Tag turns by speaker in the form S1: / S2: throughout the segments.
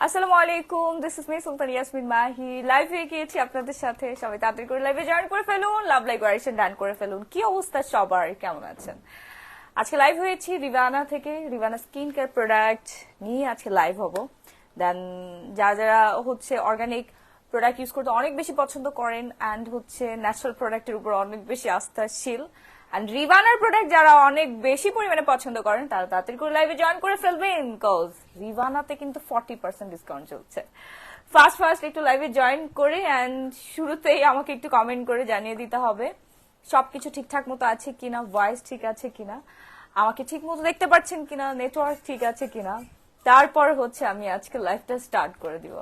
S1: আসসালামু আলাইকুম, this is me সুলতান ইয়াসমিন মাহি। লাইভে গিয়েছি আপনাদের সাথে, সবাই তাড়াতাড়ি করে লাইভে জয়েন করে ফেলুন, লাভ লাইক ওয়ারেশন ডান করে ফেলুন। কি অবস্থা সবার, কেমন আছেন? আজকে লাইভ হয়েছি রিভানা থেকে, রিভানা স্কিন কেয়ার প্রোডাক্ট নিয়ে আজকে লাইভ হব। দেন যারা যারা হচ্ছে অর্গানিক প্রোডাক্ট ইউজ করতে অনেক বেশি পছন্দ করেন অ্যান্ড হচ্ছে ন্যাচারাল প্রোডাক্টের উপর অনেক বেশি আস্থাশীল এন্ড রিভানার প্রোডাক্ট যারা অনেক বেশি পরিমাণে পছন্দ করেন তারা তাড়াতাড়ি করে লাইভে জয়েন করে ফেলবেন, কজ রিভানাতে কিন্তু 40% ডিসকাউন্ট চলছে। ফার্স্ট একটু লাইভে জয়েন করে এন্ড শুরুতেই আমাকে একটু কমেন্ট করে জানিয়ে দিতে হবে সবকিছু ঠিকঠাক মতো আছে কিনা, ভয়েস ঠিক আছে কিনা, আমাকে ঠিক মতো দেখতে পাচ্ছেন কিনা, নেটওয়ার্ক ঠিক আছে কিনা। তারপর হচ্ছে আমি আজকে লাইভটা স্টার্ট করে দিব।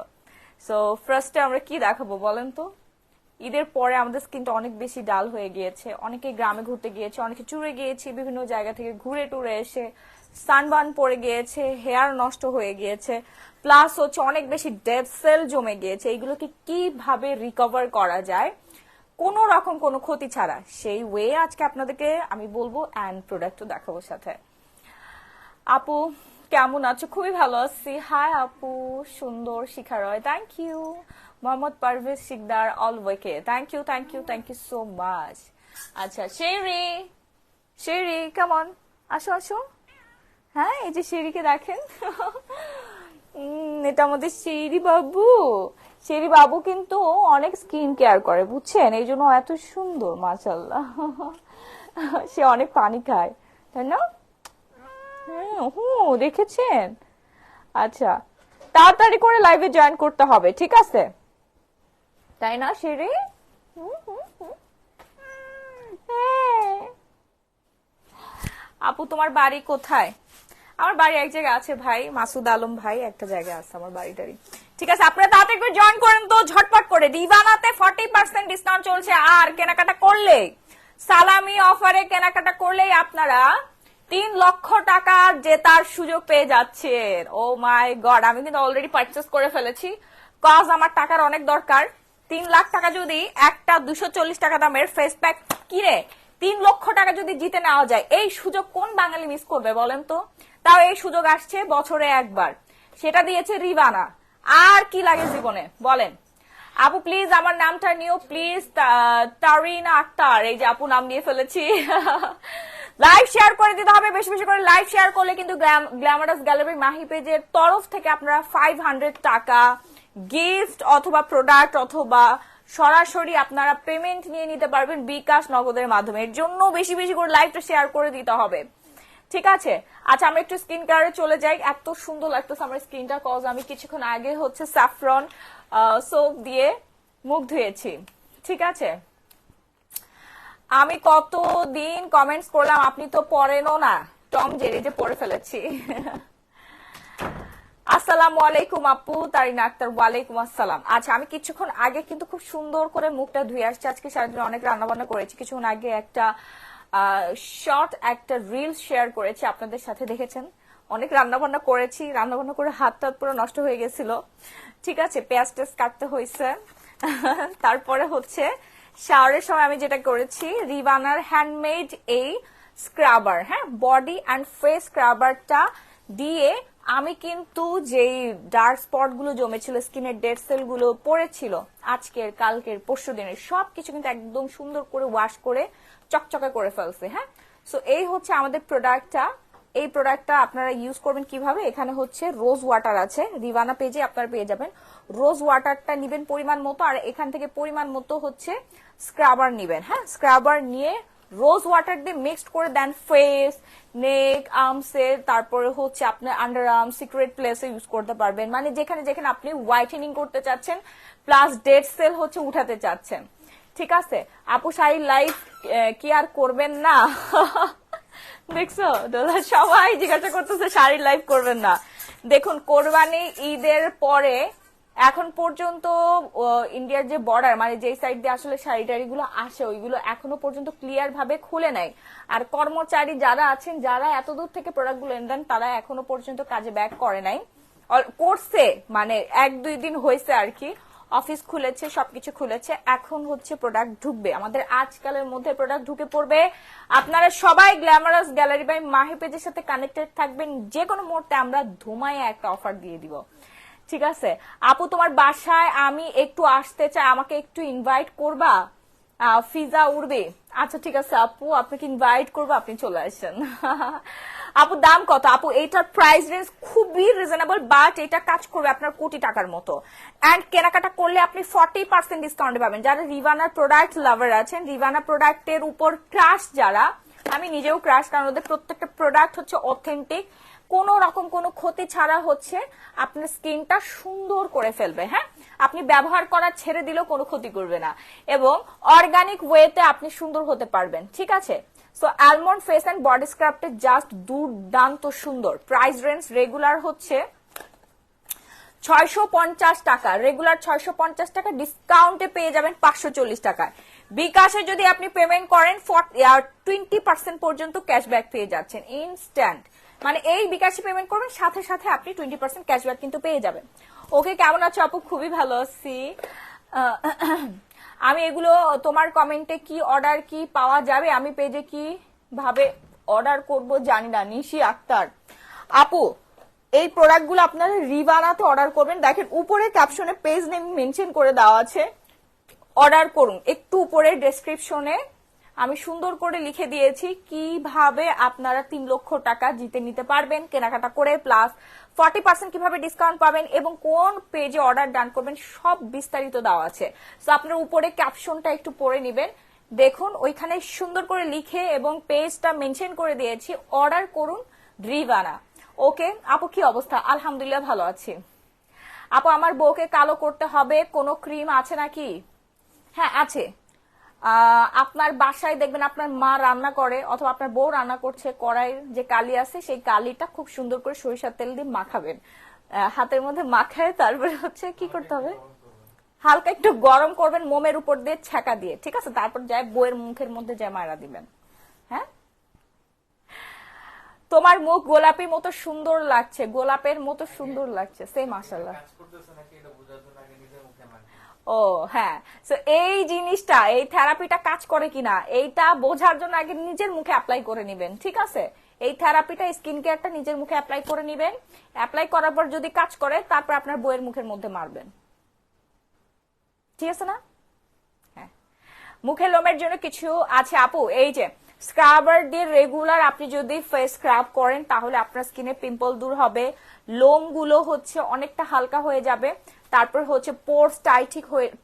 S1: সো ফার্স্টে আমরা কি দেখাবো বলেন তো? ঈদের পরে আমাদের স্কিনটা অনেক বেশি ডাল হয়ে গিয়েছে, অনেকে গ্রামে ঘুরতে গিয়েছে, অনেকে ট্যুরে গিয়েছে, বিভিন্ন জায়গা থেকে ঘুরে টুরে এসে সানবার্ন পড়ে গিয়েছে, হেয়ার নষ্ট হয়ে গিয়েছে, প্লাস হচ্ছে অনেক বেশি ডেড সেল জমে গিয়েছে। এইগুলোকে কিভাবে রিকভার করা যায় কোন রকম কোনো ক্ষতি ছাড়া, সেই ওয়ে আজকে আপনাদেরকে আমি বলবো অ্যান্ড প্রোডাক্টও দেখাবো সাথে। আপু কেমন আছো? খুবই ভালো আছি। হাই আপু, সুন্দর শিখা রয়, থ্যাংক ইউ। মোহাম্মদ পারভেজ শিকদার অলওয়েকে, থ্যাংক ইউ সো মাচ। আচ্ছা শেরি কেমন, আসো আসো। হ্যাঁ, এই যে শেরিকে দেখেন এটা আমাদের শেরি বাবু কিন্তু অনেক স্কিন কেয়ার করে বুঝছেন, এই জন্য এত সুন্দর মাশাআল্লাহ সে অনেক পানি খায়, তাই না? দেখেছেন? আচ্ছা, তাড়াতাড়ি করে লাইভে জয়েন করতে হবে, ঠিক আছে? তাই না শেরি? হ্যাঁ। আপু তোমার বাড়ি কোথায়? আমার বাড়ি এক জায়গায় আছে ভাই, মাসুদ আলম ভাই, একটা জায়গায় আছে আমার বাড়িটারি। ঠিক আছে, আপনারা তাড়াতাড়ি করে জয়েন করেন তো ঝটপট করে। রিভানাতে 40% ডিসকাউন্ট চলছে, আর কেনাকাটা করলে সালামি অফারে কেনাকাটা করলেই আপনারা 3 লক্ষ টাকার জেতার সুযোগ পেয়ে যাচ্ছেন। ও মাই গড, আমি কিন্তু অলরেডি পারচেস করে ফেলেছি, কজ আমার টাকার অনেক দরকার। 3 লাখ টাকা যদি একটা 240 টাকা দামের ফেস প্যাক কিনে 3 লক্ষ টাকা যদি জিতে নেওয়া যায়, এই সুযোগ কোন বাঙালি মিস করবে বলেন তো? তাও এই সুযোগ আসছে বছরে একবার, সেটা দিয়েছে রিভানা। আর কি লাগে জীবনে বলেন? আপু প্লিজ আমার নামটা নিও প্লিজ, তারিনা আক্তার। এই যে আপু নাম নিয়ে ফেলেছি লাইভ শেয়ার করে দিতে হবে, বেশি বেশি করে লাইভ শেয়ার করলে কিন্তু গ্ল্যামারাস গ্যালারি মাহি পেজের তরফ থেকে আপনারা 500 টাকা গিফট অথবা প্রোডাক্ট অথবা সরাসরি আপনারা পেমেন্ট নিয়ে নিতে পারবেন বিকাশ নগদের মাধ্যমে। এর জন্য বেশি বেশি করে লাইভটা শেয়ার করে দিতে হবে, ঠিক আছে? আচ্ছা, আমরা একটু স্কিন কেয়ারে চলে যাই। এত সুন্দর লাগতেছে আমার স্কিনটা, কজ আমি কিছুক্ষণ আগে হচ্ছে স্যাফরন সোপ দিয়ে মুখ ধুয়েছি, ঠিক আছে? আমি কতদিন কমেন্টস করলাম, আপনি তো পড়েনও না। টম জেরি যে পড়ে ফেলেছি আসসালামু আলাইকুম আপু তারিনা আক্তার। ওয়ালাইকুম আসসালাম। আচ্ছা, আমি কিছুক্ষণ আগে কিন্তু খুব সুন্দর করে মুখটা ধুয়ে আসছি। আজকে সারাদিন অনেক রান্না বান্না করেছি। কিছুক্ষণ আগে একটা শর্ট একটা রিল শেয়ার করেছি আপনাদের সাথে, দেখেছেন? অনেক রান্না বান্না করেছি, রান্না বান্না করে হাত টাত পুরো নষ্ট হয়ে গেছিল, ঠিক আছে? পেঁয়াজ টেস কাটতে হয়েছে তারপরে হচ্ছে শাওয়ারের সময় আমি যেটা করেছি, রিভানার হ্যান্ডমেড এই স্ক্রাবার, হ্যাঁ, বডি অ্যান্ড ফেস স্ক্রাবারটা দিয়ে আমি কিন্তু যেই ডার্ক স্পট গুলো জমেছিল, স্কিনের ডেড সেল গুলো পড়েছিল আজকের কালকের পরশু দিনের, সবকিছু কিন্তু একদম সুন্দর করে ওয়াশ করে চকচকে করে ফেলছে। হ্যাঁ, সো এই হচ্ছে আমাদের প্রোডাক্টটা। এই প্রোডাক্টটা আপনারা ইউজ করবেন কিভাবে? এখানে হচ্ছে রোজ ওয়াটার আছে, রিভানা পেজে আপনারা পেয়ে যাবেন। রোজ ওয়াটারটা নিবেন পরিমাণ মতো, আর এখান থেকে পরিমাণ মতো হচ্ছে স্ক্রাবার নিবেন। হ্যাঁ, স্ক্রাবার নিয়ে রোজ ওয়াটার দিয়ে মিক্সড করে দেন ফেস, নেক, আর্মসে, তারপরে হচ্ছে আপনার আন্ডার আর্ম, সিক্রেট প্লেসে ইউজ করতে পারবেন, মানে যেখানে যেখানে আপনি হোয়াইটেনিং করতে চাচ্ছেন প্লাস ডেড সেল হচ্ছে উঠাতে চাচ্ছেন, ঠিক আছে? আপু শাড়ির লাইফ কি আর করবেন না দেখছো দোলা, সবাই জিজ্ঞাসা করতেছে শাড়ির লাইভ করবেন না। দেখুন, কোরবানি ঈদের পরে এখন পর্যন্ত ইন্ডিয়ার যে বর্ডার, মানে যে সাইড দিয়ে আসলে শাড়ি টাড়ি গুলো আসে, ওইগুলো এখনো পর্যন্ত ক্লিয়ার ভাবে খুলে নাই। আর কর্মচারী যারা আছেন, যারা এত দূর থেকে প্রোডাক্ট গুলো এনে দেন, তারা এখনো পর্যন্ত কাজে ব্যাক করে নাই, করছে মানে 1-2 দিন হয়েছে আর কি। অফিস খুলেছে, সবকিছু খুলেছে, এখন হচ্ছে প্রোডাক্ট ঢুকবে আমাদের আজকালের মধ্যে, প্রোডাক্ট ঢুকে পড়বে। আপনারা সবাই গ্ল্যামারাস গ্যালারি বাই মাহি পেজের সাথে কানেক্টেড থাকবেন, যে কোনো মুহূর্তে আমরা ধুমায় একটা অফার দিয়ে দিব। ঠিক আছে আপু, তোমার বাসায় আমি একটু আসতে চাই, আমাকে একটু ইনভাইট করবা? ফিজা উড়বে। আচ্ছা ঠিক আছে আপু, আপনাকে ইনভাইট করবো, আপনি চলে আসেন। আপু দাম কত? আপু এইটার প্রাইস রেঞ্জ খুবই রিজনেবল, বাট এটা কাজ করবে আপনার কোটি টাকার মতো। এন্ড কেনাকাটা করলে আপনি 40% ডিসকাউন্ট পাবেন। যারা রিভানার প্রোডাক্ট লাভার আছেন, রিভানা প্রোডাক্টের উপর ক্রাশ যারা, আমি নিজেও ক্রাশ, কারণ ওদের প্রত্যেকটা প্রোডাক্ট হচ্ছে অথেন্টিক, কোন রকম কোনো ক্ষতি ছাড়া হচ্ছে আপনার স্কিনটা সুন্দর করে ফেলবে। হ্যাঁ, আপনি ব্যবহার করা ছেড়ে দিলেও কোনো ক্ষতি করবে না, এবং অর্গানিক ওয়েতে আপনি সুন্দর হতে পারবেন। ঠিক আছে, so almond face and body স্ক্রাবটা জাস্ট দুর্দান্ত সুন্দর। প্রাইস রেঞ্জ রেগুলার হচ্ছে 650 টাকা, রেগুলার 650 টাকা, ডিসকাউন্টে পেয়ে যাবেন 540 টাকায়। বিকাশে যদি আপনি পেমেন্ট করেন 20% পর্যন্ত ক্যাশব্যাক পেয়ে যাচ্ছেন ইনস্ট্যান্ট। মানে এই বিকাশে পেমেন্ট করবেন, সাথে সাথে আপনি 20% ক্যাশব্যাক কিন্তু পেয়ে যাবেন। ওকে, কেমন আছো আপু? খুবই ভালো আছি। আমি এগুলো তোমার কমেন্টে কি অর্ডার কি পাওয়া যাবে, আমি পেজে কি ভাবে অর্ডার করব জানি না। নিশি আক্তার আপু, এই প্রোডাক্টগুলো আপনারা রিভানাতে অর্ডার করবেন। দেখেন উপরে ক্যাপশনে পেজ নেম মেনশন করে দেওয়া আছে, অর্ডার করুন। একটু উপরে ডেসক্রিপশনে আমি সুন্দর করে লিখে দিয়েছি কিভাবে আপনারা 3 লক্ষ টাকা জিতে নিতে পারবেন কেনাকাটা করে, প্লাস 40% কিভাবে ডিসকাউন্ট পাবেন এবং কোন পেজে অর্ডার ডান করবেন, সব বিস্তারিত দেওয়া আছে। তো আপনার উপরে ক্যাপশনটা একটু পড়ে নেবেন, দেখুন ওইখানে সুন্দর করে লিখে এবং পেজটা মেনশন করে দিয়েছি, অর্ডার করুন রিভানা। ওকে আপু, কি অবস্থা? আলহামদুলিল্লাহ ভালো আছি। আপু আমার বউকে কালো করতে হবে, কোনো ক্রিম আছে নাকি? হ্যাঁ আছে। আপনার বাসায় দেখবেন আপনার মা রান্না করে অথবা আপনার বউ রান্না করছে, কড়াইয়ের যে কালি আছে সেই কালিটা খুব সুন্দর করে সরিষার তেল দিয়ে মাখাবেন, হাতের মধ্যে মাখায় তারপরে হচ্ছে কি করতে হবে, হালকা একটু গরম করবেন মোমের উপর দিয়ে ছ্যাঁকা দিয়ে, ঠিক আছে, তারপর যায় বউয়ের মুখের মধ্যে যায় মারা দিবেন। হ্যাঁ, তোমার মুখ গোলাপি মতো সুন্দর লাগছে, গোলাপের মতো সুন্দর লাগছে। সেই মাশাআল্লাহ। ও হ্যাঁ, তো এই জিনিসটা, এই থেরাপিটা কাজ করে কিনা এইটা বোঝার জন্য আগে নিজের মুখে অ্যাপ্লাই করে নেবেন। ঠিক আছে, এই থেরাপিটা, স্কিন কেয়ারটা নিজের মুখে অ্যাপ্লাই করে নেবেন। অ্যাপ্লাই করার পর যদি কাজ করে তারপর আপনার বউয়ের মুখের মধ্যে মারবেন। ঠিক আছে না? হ্যাঁ, মুখে লোমের জন্য কিছু আছে আপু। এই যে স্ক্রাবার দিয়ে রেগুলার আপনি যদি ফেস স্ক্রাব করেন তাহলে আপনার স্কিনে পিম্পল দূর হবে, লোমগুলো হচ্ছে অনেকটা হালকা হয়ে যাবে, তারপর হচ্ছে পোর্স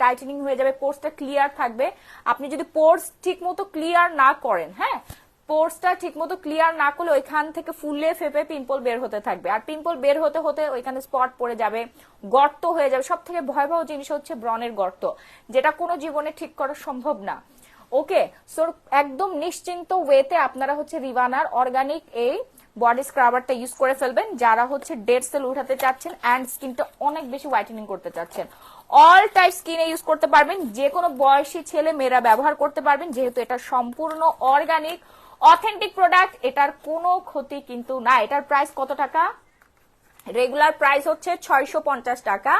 S1: টাইটেনিং হয়ে যাবে, পোর্সটা ক্লিয়ার থাকবে। আপনি যদি পোর্স ঠিক মতো ক্লিয়ার না করেন, হ্যাঁ, পোর্সটা ঠিক মতো ক্লিয়ার না করলে ওইখান থেকে ফুলে ফেপে পিম্পল বের হতে থাকবে, আর পিম্পল বের হতে হতে ওইখানে স্পট পড়ে যাবে, গর্ত হয়ে যাবে। সব থেকে ভয়াবহ জিনিস হচ্ছে ব্রণের গর্ত, যেটা কোনো জীবনে ঠিক করা সম্ভব না। ওকে, সো একদম নিশ্চিন্ত ওয়েতে আপনারা হচ্ছে রিভানার অর্গানিক এই বডি স্ক্রাবারটা ইউজ করে ফেলবেন, যারা হচ্ছে ডেড সেল উঠাতে চাচ্ছেন এন্ড স্কিনটা অনেক বেশি হোয়াইটেনিং করতে চাচ্ছেন। অল টাইপ স্কিনে ইউজ করতে পারবেন, যে কোনো বয়সী ছেলে মেয়েরা ব্যবহার করতে পারবেন, যেহেতু এটা সম্পূর্ণ অর্গানিক অথেন্টিক প্রোডাক্ট, এটার কোনো ক্ষতি কিন্তু না। এটার প্রাইস কত টাকা? রেগুলার প্রাইস হচ্ছে 650 টাকা,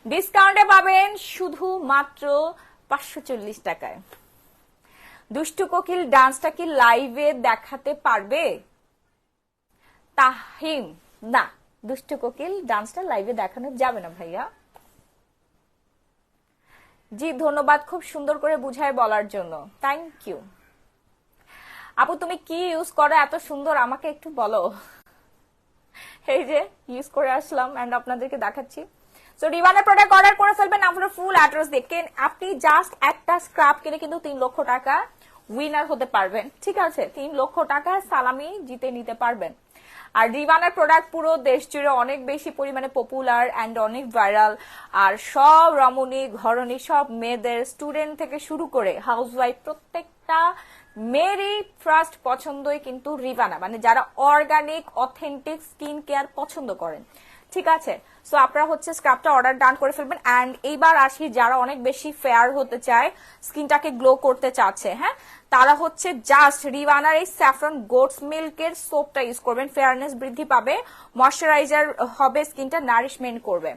S1: ডিসকাউন্টে পাবেন শুধু মাত্র 540 টাকায়। দুষ্টু কোকিল ডান্সটা কি লাইভে দেখাতে পারবে? তাহিম, না, দুষ্টু কোকিল ডান্সটা লাইভে দেখানো যাবে না ভাইয়া। জি ধন্যবাদ খুব সুন্দর করে বুঝায় বলার জন্য, থ্যাংক ইউ। আপু তুমি কি ইউজ করো এত সুন্দর, আমাকে একটু বলো। এই যে ইউজ করে আসলাম এন্ড আপনাদেরকে দেখাচ্ছি। সো রিভানার প্রোডাক্ট অর্ডার করে ফেলবেন আপনার ফুল অ্যাড্রেস দেখেন। আপনি জাস্ট একটা স্ক্রাব কিনে কিন্তু 3 লক্ষ টাকা উইনার হতে পারবেন। ঠিক আছে, 3 লক্ষ টাকা সালামি জিতে নিতে পারবেন। আর রিভানার প্রোডাক্ট পুরো দেশ জুড়ে অনেক বেশি পরিমাণে পপুলার এন্ড অনেক ভাইরাল, আর সব রমণী ঘরণী সব মেয়েদের, স্টুডেন্ট থেকে শুরু করে হাউসওয়াইফ, প্রত্যেকটা মেয়েরই ফার্স্ট পছন্দই কিন্তু রিভানা, মানে যারা অর্গানিক অথেন্টিক স্কিন কেয়ার পছন্দ করেন। ঠিক আছে, সো আপনারা হচ্ছে স্ক্রাবটা অর্ডার ডান করে ফেলবেন। এন্ড এইবার আসি যারা অনেক বেশি ফেয়ার হতে চায়, স্কিনটাকে গ্লো করতে চাচ্ছে, হ্যাঁ, তারা হচ্ছে জাস্ট রিভানার এই স্যাফরন গোটস মিল্কের সোপটা ইউজ করবেন, ফেয়ারনেস বৃদ্ধি পাবে, ময়শ্চারাইজার হবে, স্কিনটা নারিশমেন্ট করবে।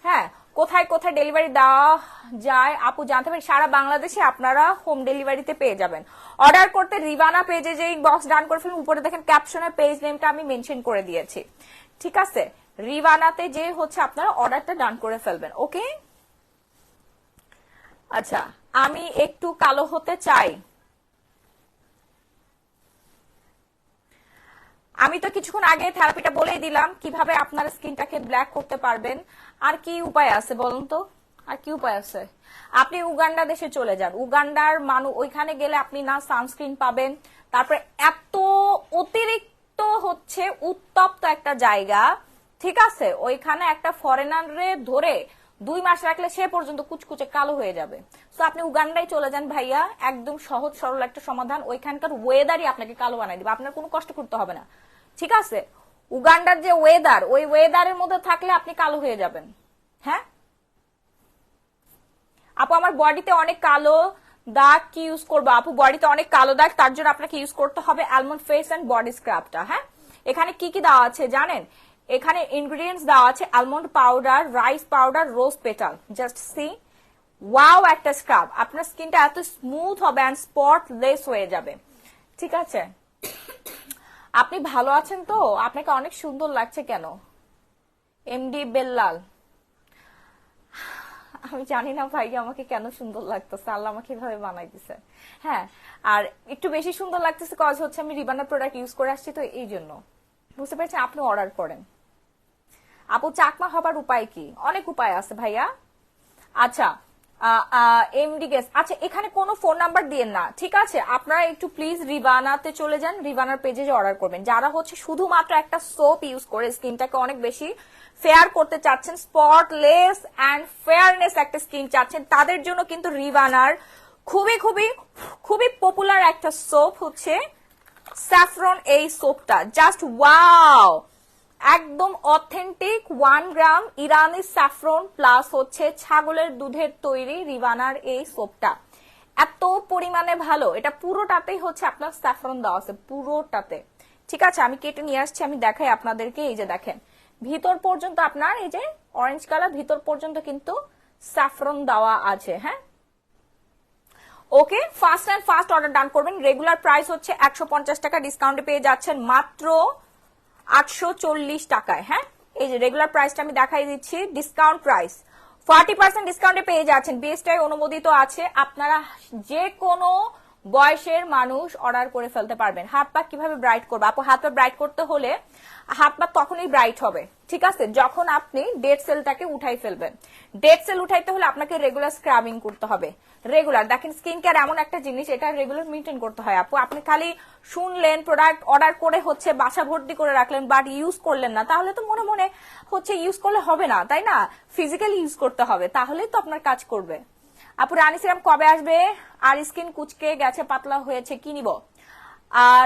S1: হ্যাঁ, কোথায় কোথায় ডেলিভারি দেওয়া যায় আপু জানতে পারি? সারা বাংলাদেশে আপনারা হোম ডেলিভারিতে পেয়ে যাবেন। অর্ডার করতে রিভানা পেজে যে বক্স ডান করে ফেলুন, উপরে দেখেন ক্যাপশনে পেজ নেমটা আমি মেনশন করে দিয়েছি। ঠিক আছে, রিভানাতে যে হচ্ছে আপনারা অর্ডারটা ডান করে ফেলবেন। ওকে, আচ্ছা আমি একটু কালো হতে চাই। আমি তো কিছুক্ষণ আগে থেরাপিটা বলেই দিলাম কিভাবে আপনার স্কিনটাকে ব্ল্যাক করতে পারবেন। আর কি উপায় আছে বলুন তো, আর কি উপায় আছে? আপনি উগান্ডা দেশে চলে যান, উগান্ডার মানুষ, ওইখানে গেলে আপনি না সানস্ক্রিন পাবেন, তারপরে এত অতিরিক্ত হচ্ছে উত্তপ্ত একটা জায়গা, ঠিক আছে? ওইখানে একটা ফরেনারে ধরে 2 মাস রাখলে সে পর্যন্ত কুচকুচে কালো হয়ে যাবে। তো আপনি উগান্ডায় চলে যান ভাইয়া, একদম সহজ সরল একটা সমাধান। ওইখানকার ওয়েদারই আপনাকে কালো বানাই দিবে, আপনার কোনো কষ্ট করতে হবে না, ঠিক আছে? উগান্ডার যে ওয়েদার, ওই ওয়েদারের মধ্যে থাকলে আপনি কালো হয়ে যাবেন। হ্যাঁ আপু, আমার বডিতে অনেক কালো দাগ, কি ইউজ করবো? আপু বডিতে অনেক কালো দাগ, তার জন্য আপনাকে ইউজ করতে হবে অ্যালমন্ড ফেস এন্ড বডি স্ক্রাবটা। হ্যাঁ, এখানে কি কি দেওয়া আছে জানেন? এখানে ইনগ্রিডিয়েন্টস দেওয়া আছে আলমন্ড পাউডার, রাইস পাউডার, রোজ পেটাল। জাস্ট সি, ওয়াও একটা স্ক্রাব, আপনার স্কিনটা এত স্মুথ হবে এন্ড স্পটলেস হয়ে যাবে, ঠিক আছে? আপনি ভালো আছেন তো? আপনাকে অনেক সুন্দর লাগছে কেন এমডি বেল্লাল? আমি জানি না ভাই আমাকে কেন সুন্দর লাগতেছে, আল্লাহ আমাকে এভাবে বানাই দিছে। হ্যাঁ, আর একটু বেশি সুন্দর লাগতেছে কজ হচ্ছে আমি রিবানার প্রোডাক্ট ইউজ করে আসছি, তো এই জন্য। বুঝতে পেরেছেন? আপনি অর্ডার করেন। আপু চাকমা হবার উপায় কি? অনেক উপায় আছে ভাইয়া। আচ্ছা এমডি গেস, আচ্ছা এখানে কোনো ফোন নাম্বার দিয়েন না, ঠিক আছে? আপনারা একটু প্লিজ রিবানাতে চলে যান, রিবানার পেজে অর্ডার করবেন। যারা হচ্ছে শুধুমাত্র একটা সোপ ইউজ করে স্কিনটাকে অনেক বেশি ফেয়ার করতে চাচ্ছেন, স্পটলেস এন্ড ফেয়ারনেস একটা স্কিন চাচ্ছেন, তাদের জন্য কিন্তু রিবানার খুবই খুবই খুবই পপুলার একটা সোপ হচ্ছে স্যাফরন। এই সোপটা জাস্ট ওয়াও, একদম অথেন্টিক 1 গ্রাম ইরানি স্যাফরন প্লাস হচ্ছে ছাগলের দুধের তৈরি রিভানার এই সোপটা এত পরিমাণে ভালো। এটা পুরোটাতেই হচ্ছে আপনার স্যাফরন দেওয়া আছে, পুরোটাতে, ঠিক আছে? আমি কেটে নিয়ে আসছি, আমি দেখাই আপনাদেরকে। এই যে দেখেন, ভিতর পর্যন্ত আপনার এই যে অরেঞ্জ কালার, ভিতর পর্যন্ত কিন্তু স্যাফরন দেওয়া আছে। হ্যাঁ, okay, fast and fast order done করবেন। রেগুলার প্রাইস হচ্ছে 150 টাকা, ডিসকাউন্টে পেয়ে যাচ্ছেন মাত্র 840 টাকায়। হ্যাঁ, এই যে রেগুলার প্রাইসটা আমি দেখাই দিচ্ছি, ডিসকাউন্ট প্রাইস 40% ডিসকাউন্টে পেয়ে যাচ্ছেন। বিএসটিআই অনুমোদিত আছে, আপনারা যে কোনো বয়সের মানুষ অর্ডার করে ফেলতে পারবেন। হাত পা কিভাবে ব্রাইট করবে? আপু হাত পা ব্রাইট করতে হলে হাত পা তখনই ব্রাইট হবে, ঠিক আছে, যখন আপনি ডেড সেলটাকে উঠাই ফেলবেন। ডেড সেল উঠাইতে হলে আপনাকে রেগুলার স্ক্রাবিং করতে হবে, রেগুলার। দেখেন স্কিন কেয়ার এমন একটা জিনিস, এটা রেগুলার মেনটেন করতে হয় আপু। আপনি খালি শুনলেন, প্রোডাক্ট অর্ডার করে হচ্ছে বাসা ভর্তি করে রাখলেন, বাট ইউজ করলেন না, তাহলে তো মনে মনে হচ্ছে ইউজ করলে হবে না, তাই না? ফিজিক্যালি ইউজ করতে হবে, তাহলেই তো আপনার কাজ করবে। আপু রানী সিরাম কবে আসবে? আর স্কিন কুচকে গেছে, পাতলা হয়েছে, কি নিব?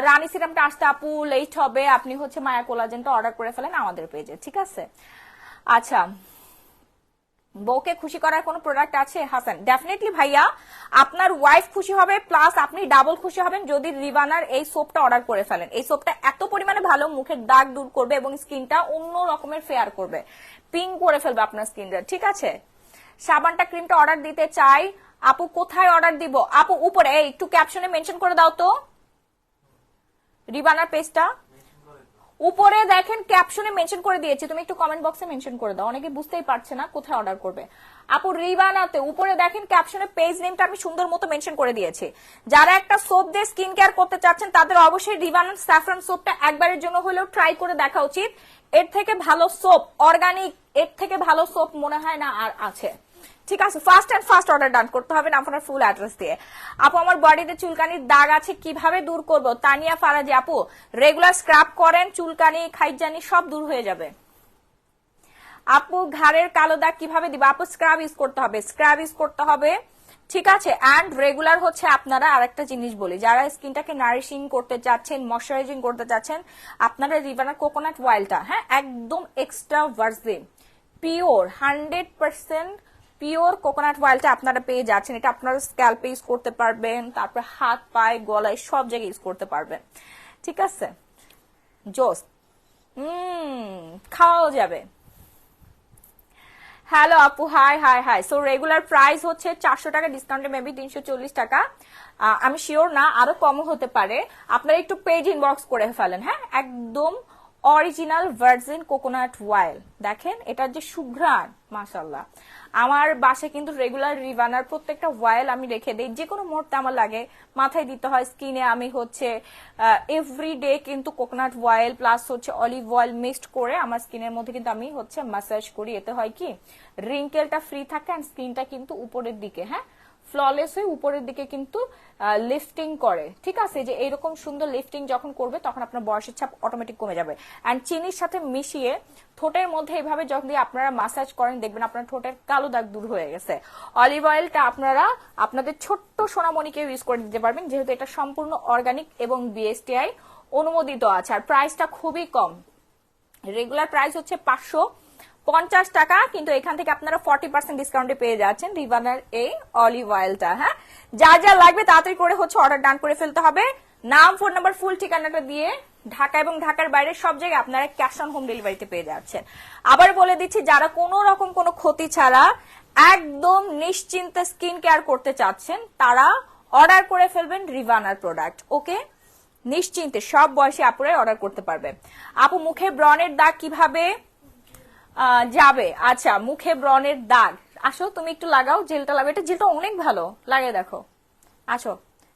S1: রানী সিরামটা আসতে আপু লেট হবে, আপনি হচ্ছে মায়া কোলাজেনটা অর্ডার করে ফেলেন আমাদের পেজে, ঠিক আছে? আচ্ছা, বউকে খুশি করার কোনো প্রোডাক্ট আছে হাসান? ডেফিনেটলি ভাইয়া, আপনার ওয়াইফ খুশি হবে প্লাস আপনি ডাবল খুশি হবেন যদি রিবানার এই সোপটা অর্ডার করে ফেলেন। এই সোপটা এত পরিমাণে ভালো, মুখের দাগ দূর করবে এবং স্কিনটা অন্য রকমের ফেয়ার করবে, পিঙ্ক করে ফেলবে আপনার স্কিনটা, ঠিক আছে? সাবানটা ক্রিমটা অর্ডার দিতে চাই আপু, কোথায় অর্ডার দিব? আপু উপরে একটু ক্যাপশনে মেনশন করে দাও তো রিবানার পেজটা। উপরে দেখেন ক্যাপশনে মেনশন করে দিয়েছি, তুমি একটু কমেন্ট বক্সে মেনশন করে দাও, অনেকে বুঝতেই পারছে না কোথায় অর্ডার করবে। আপু রিবানাতে উপরে দেখেন ক্যাপশনে পেজ নেমটা আমি সুন্দর মতো মেনশন করে দিয়েছি। যারা একটা সোপ দিয়ে স্কিন কেয়ার করতে চাচ্ছেন তাদের অবশ্যই রিবানার স্যাফরন সোপটা একবারের জন্য হলেও ট্রাই করে দেখা উচিত। এর থেকে ভালো সোপ, অর্গানিক, এর থেকে ভালো সোপ মনে হয় না আর আছে, ঠিক আছে? First and first order done করতে হবে না আপনার ফুল অ্যাড্রেস দিয়ে। আপু আমার বডিতে চুলকানির দাগ আছে, কিভাবে দূর করব? তানিয়া ফারাজি আপু, রেগুলার স্ক্রাব করেন, চুলকানি খাইজানি সব দূর হয়ে যাবে। আপু ঘাড়ের কালো দাগ কিভাবে দিব? আপু স্ক্রাব ইউজ করতে হবে, স্ক্রাব ইউজ করতে হবে, ঠিক আছে? অ্যান্ড রেগুলার হচ্ছে আপনারা আরেকটা জিনিস বলি, যারা স্কিনটাকে নারিশিং করতে চাচ্ছেন, ময়শ্চারাইজিং করতে চাচ্ছেন, আপনারা রিভানার কোকোনাট অয়েলটা, হ্যাঁ, একদম extra virgin pure 100% pure coconut অয়েলটা আপনারা পেয়ে যাচ্ছেন। এটা আপনারা স্ক্যাল্পে ইউজ করতে পারবেন, তারপর হাত পায়ে গলায় সব জায়গায় ইউজ করতে পারবেন, ঠিক আছে? জোস, খাওয়াও যাবে। হ্যালো আপু, high high high. So regular price হচ্ছে 400 টাকা, ডিসকাউন্টে মেবি 340 টাকা, আমি শিওর না, আরো কমও হতে পারে। আপনারা একটু পেজ ইনবক্স করে ফেলেন, হ্যাঁ, একদম অরিজিনাল ভার্জিন কোকোনাট অয়েল। দেখেন এটার যে সুঘ্রাণ, মাশাআল্লাহ। আমার বাসায় কিন্তু রেগুলার রিভানার প্রত্যেকটা অয়েল আমি রেখে দেই, যে কোনো মুহূর্তে আমার লাগে, মাথায় দিতে হয়, স্কিনে আমি হচ্ছে এভরিডে কিন্তু কোকোনাট অয়েল প্লাস হচ্ছে অলিভ অয়েল মিক্সড করে আমার স্কিনের মধ্যে কিন্তু আমি হচ্ছে ম্যাসাজ করি। এতে হয় কি, রিঙ্কেলটা ফ্রি থাকে আর স্কিনটা কিন্তু উপরের দিকে, হ্যাঁ, ফ্ললেস হয়ে উপরের দিকে কিন্তু লিফটিং করে। ঠিক আছে, যে এইরকম সুন্দর লিফটিং যখন করবে তখন আপনার বয়সের ছাপ অটোমেটিক কমে যাবে। অ্যান্ড চিনির সাথে মিশিয়ে ঠোঁটের মধ্যে এইভাবে যখন দিয়ে আপনারা মাসাজ করেন, দেখবেন আপনার ঠোঁটের কালো দাগ দূর হয়ে গেছে। অলিভ অয়েলটা আপনারা আপনাদের ছোট্ট সোনামণিকে ইউজ করে দিতে পারবেন, যেহেতু এটা সম্পূর্ণ অর্গানিক এবং বিএসটিআই অনুমোদিত আছে। আর প্রাইসটা খুবই কম, রেগুলার প্রাইস হচ্ছে 550 টাকা, কিন্তু এখান থেকে আপনারা 40% ডিসকাউন্টে পেয়ে যাচ্ছেন রিভানার এই অলিভ অয়েলটা। হ্যাঁ, যা যা লাগবে তাড়াতাড়ি করে হচ্ছে অর্ডার ডান করে ফেলতে হবে। নাম, ফোন নাম্বার, ফুল ঠিকানাটা দিয়ে ঢাকা এবং ঢাকার বাইরে সব জায়গায় আপনারা ক্যাশ অন হোম ডেলিভারিতে পেয়ে যাচ্ছেন। আবার বলে দিচ্ছি, যারা কোনো রকম কোনো ক্ষতি ছাড়া একদম নিশ্চিন্তে স্কিন কেয়ার করতে চাচ্ছেন, তারা অর্ডার করে ফেলবেন রিভানার প্রোডাক্ট। ওকে, নিশ্চিন্তে সব বয়সী আপুরাই অর্ডার করতে পারবে। আপু, মুখে ব্রণের দাগ কিভাবে যাবে? আচ্ছা, মুখে ব্রণের দাগ, আসো তুমি একটু লাগাও, জেলটা লাগাও, এটা জেলটা অনেক ভালো, লাগিয়ে দেখো, আসো,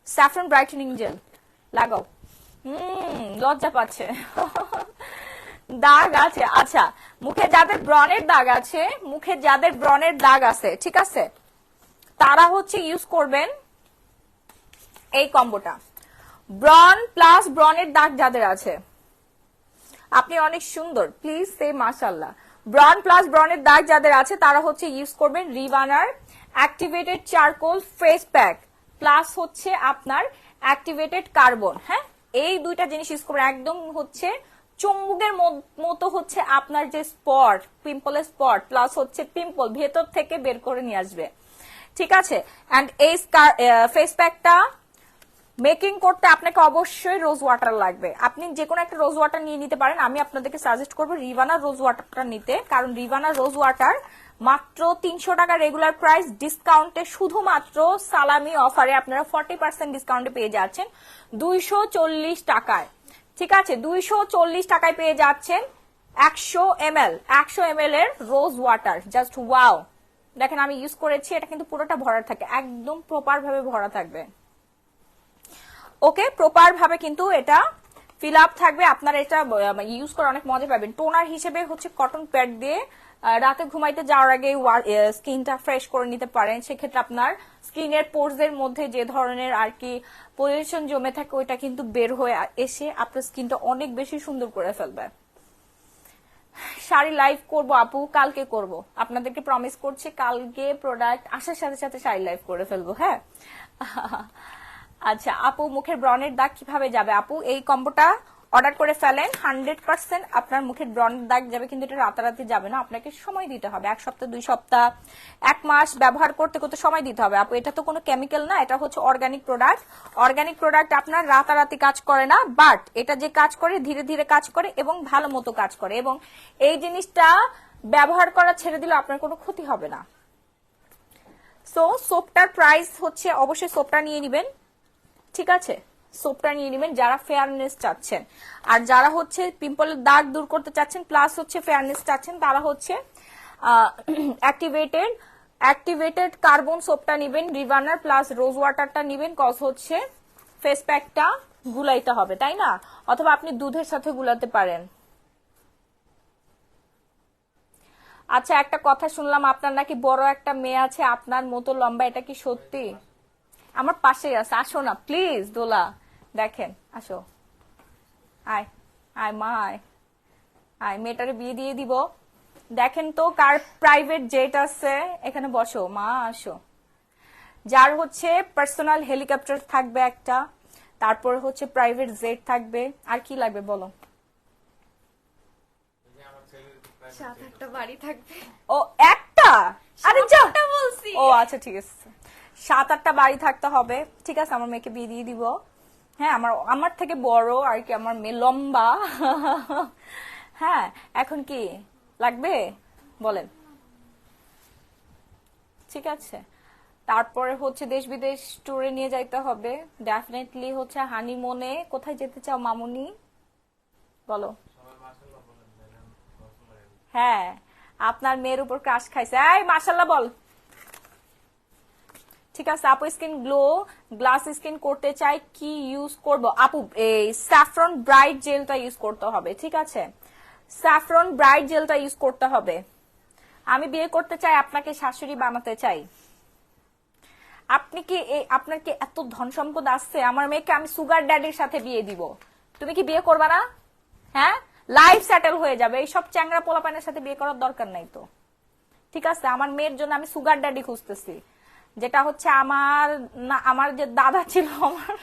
S1: স্যাফরন ব্রাইটেনিং জেল লাগাও। লজ্জা পাচ্ছে। দাগ আছে, আচ্ছা, মুখে যাদের ব্রণের দাগ আছে, মুখে যাদের ব্রণের দাগ আছে, ঠিক আছে, তারা হচ্ছে ইউজ করবেন এই কম্বোটা। ব্রণ প্লাস ব্রণের দাগ যাদের আছে, আপনি অনেক সুন্দর, প্লিজ সে মাশাআল্লাহ। ব্রণ প্লাস ব্রণের দাগ যাদের আছে তারা হচ্ছে ইউজ করবেন রিভানার activated charcoal face pack plus হচ্ছে আপনার অ্যাক্টিভেটেড কার্বন। হ্যাঁ, এই দুইটা জিনিস ইউজ করবেন, একদম হচ্ছে চুম্বুকের মতো হচ্ছে আপনার যে স্পট, পিম্পলের স্পট প্লাস হচ্ছে পিম্পল ভেতর থেকে বের করে নিয়ে আসবে। ঠিক আছে, এন্ড এই ফেস প্যাকটা মেকিং করতে আপনাকে অবশ্যই রোজ ওয়াটার লাগবে। আপনি যে কোনো একটা রোজ ওয়াটার নিয়ে নিতে পারেন, আমি আপনাদেরকে সাজেস্ট করবো রিভানা রোজ ওয়াটারটা নিতে, কারণ রিভানা রোজ ওয়াটার মাত্র 300 টাকা রেগুলার প্রাইস, ডিসকাউন্টে শুধুমাত্র সালামি অফারে আপনারা 40% ডিসকাউন্টে পেয়ে যাচ্ছেন 240 টাকায়। ঠিক আছে, 240 টাকায় পেয়ে যাচ্ছেন 100 ml এর রোজ ওয়াটার। জাস্ট ওয়াও, দেখেন আমি ইউজ করেছি, এটা কিন্তু পুরোটা ভরা থাকে, একদম প্রপার ভাবে ভরা থাকবে। ওকে, প্রপার ভাবে কিন্তু এটা ফিল আপ থাকবে, আপনারা এটা ইউজ করে অনেক মজা পাবেন। টোনার হিসেবে হচ্ছে কটন প্যাড দিয়ে রাতে ঘুমাইতে যাওয়ার আগে স্কিনটা ফ্রেশ করে নিতে পারেন। সেক্ষেত্রে আপনার স্কিনের পোরস এর মধ্যে যে ধরনের আর কি পলিউশন জমে থাকে ওইটা কিন্তু বের হয়ে এসে আপনার স্কিনটা অনেক বেশি সুন্দর করে ফেলবে। শাড়ি লাইভ করব আপু, কালকে করব, আপনাদেরকে প্রমিস করছি, কালকে প্রোডাক্ট আসার সাথে সাথে শাড়ি লাইভ করে ফেলবো। হ্যাঁ, আচ্ছা আপু, মুখের ব্রণের দাগ কিভাবে যাবে? আপু, এই কম্বোটা অর্ডার করে ফেলেন, 100% আপনার মুখের ব্রণের দাগ যাবে, কিন্তু এটা রাতারাতি যাবে না, আপনাকে সময় দিতে হবে, 1 সপ্তাহ 2 সপ্তাহ 1 মাস ব্যবহার করতে করতে সময় দিতে হবে। আপু, এটা তো কোনো কেমিক্যাল না, এটা হচ্ছে অর্গানিক প্রোডাক্ট। অর্গানিক প্রোডাক্ট আপনার রাতারাতি কাজ করে না, বাট এটা যে কাজ করে ধীরে ধীরে কাজ করে এবং ভালো মতো কাজ করে, এবং এই জিনিসটা ব্যবহার করা ছেড়ে দিলে আপনার কোনো ক্ষতি হবে না। সো সোপটার প্রাইস হচ্ছে, অবশ্যই সোপটা নিয়ে নেবেন, ঠিক আছে, সোপটা নিয়ে নেবেন যারা ফেয়ারনেস চাচ্ছেন। আর যারা হচ্ছে পিম্পলের দাগ দূর করতে চাচ্ছেন প্লাস হচ্ছে ফেয়ারনেস চাচ্ছেন, তারা হচ্ছে অ্যাক্টিভেটেড কার্বন সোপটা নেবেন, রিভানার প্লাস রোজ ওয়াটারটা নেবেন, কজ হচ্ছে ফেস প্যাকটা গুলাইতে হবে, তাই না? অথবা আপনি দুধের সাথে গুলাতে পারেন। আচ্ছা, একটা কথা শুনলাম আপনার নাকি বড় একটা মেয়ে আছে আপনার মতো লম্বা, এটা কি সত্যি? আমার পাশেই আছে, আসো না প্লিজ দোলা, দেখেন, আসো, আয় আয় মা, আয় আয়, মেয়েটারে বিয়ে দিয়ে দিব। দেখেন তো কার প্রাইভেট জেট আছে, এখানে বসো মা, আসো। যার হচ্ছে পার্সোনাল হেলিকপ্টার থাকবে একটা, তারপর হচ্ছে প্রাইভেট জেট থাকবে, আর কি লাগবে বলো?
S2: 7-8টা বাড়ি থাকবে।
S1: ও একটা, আরে যা
S2: বলছি।
S1: ও আচ্ছা ঠিক আছে, 7-8টা বাড়ি থাকতে হবে, ঠিক আছে, আমার মেয়েকে বিয়ে দিয়ে দিব। হ্যাঁ, আমার থেকে বড় আর কি, আমার মেয়ে লম্বা। হ্যাঁ, এখন কি লাগবে বলেন? ঠিক আছে, তারপরে হচ্ছে দেশ বিদেশ ট্যুরে নিয়ে যাইতে হবে ডেফিনেটলি, হচ্ছে হানিমুনে। কোথায় যেতে চাও মামুনি বলো? হ্যাঁ, আপনার মেয়ের উপর ক্রাশ খাইছে। এই মাশাআল্লাহ বল। ঠিক আছে আপু, স্কিন গ্লো গ্লাস স্কিন করতে চাই, কি ইউজ করব? আপু এই স্যাফরন ব্রাইট জেলটা ইউজ করতে হবে, ঠিক আছে? স্যাফরন ব্রাইট জেলটা ইউজ করতে হবে। আমি বিয়ে করতে চাই, আপনাকে শাশুড়ি বানাতে চাই। আপনি কি আপনার কি এত ধন সম্পদ আছে? আমার মেয়েকে আমি সুগার ড্যাডির সাথে বিয়ে দিব, তুমি কি বিয়ে করবা না? হ্যাঁ, লাইফ সেটেল হয়ে যাবে, এইসব চ্যাংরা পোলাপানের সাথে বিয়ে করার দরকার নাই তো। ঠিক আছে, আমার মেয়ের জন্য আমি সুগার ড্যাডি খুঁজতেছি, যেটা হচ্ছে আমার না, আমার যে দাদা ছিল, আমার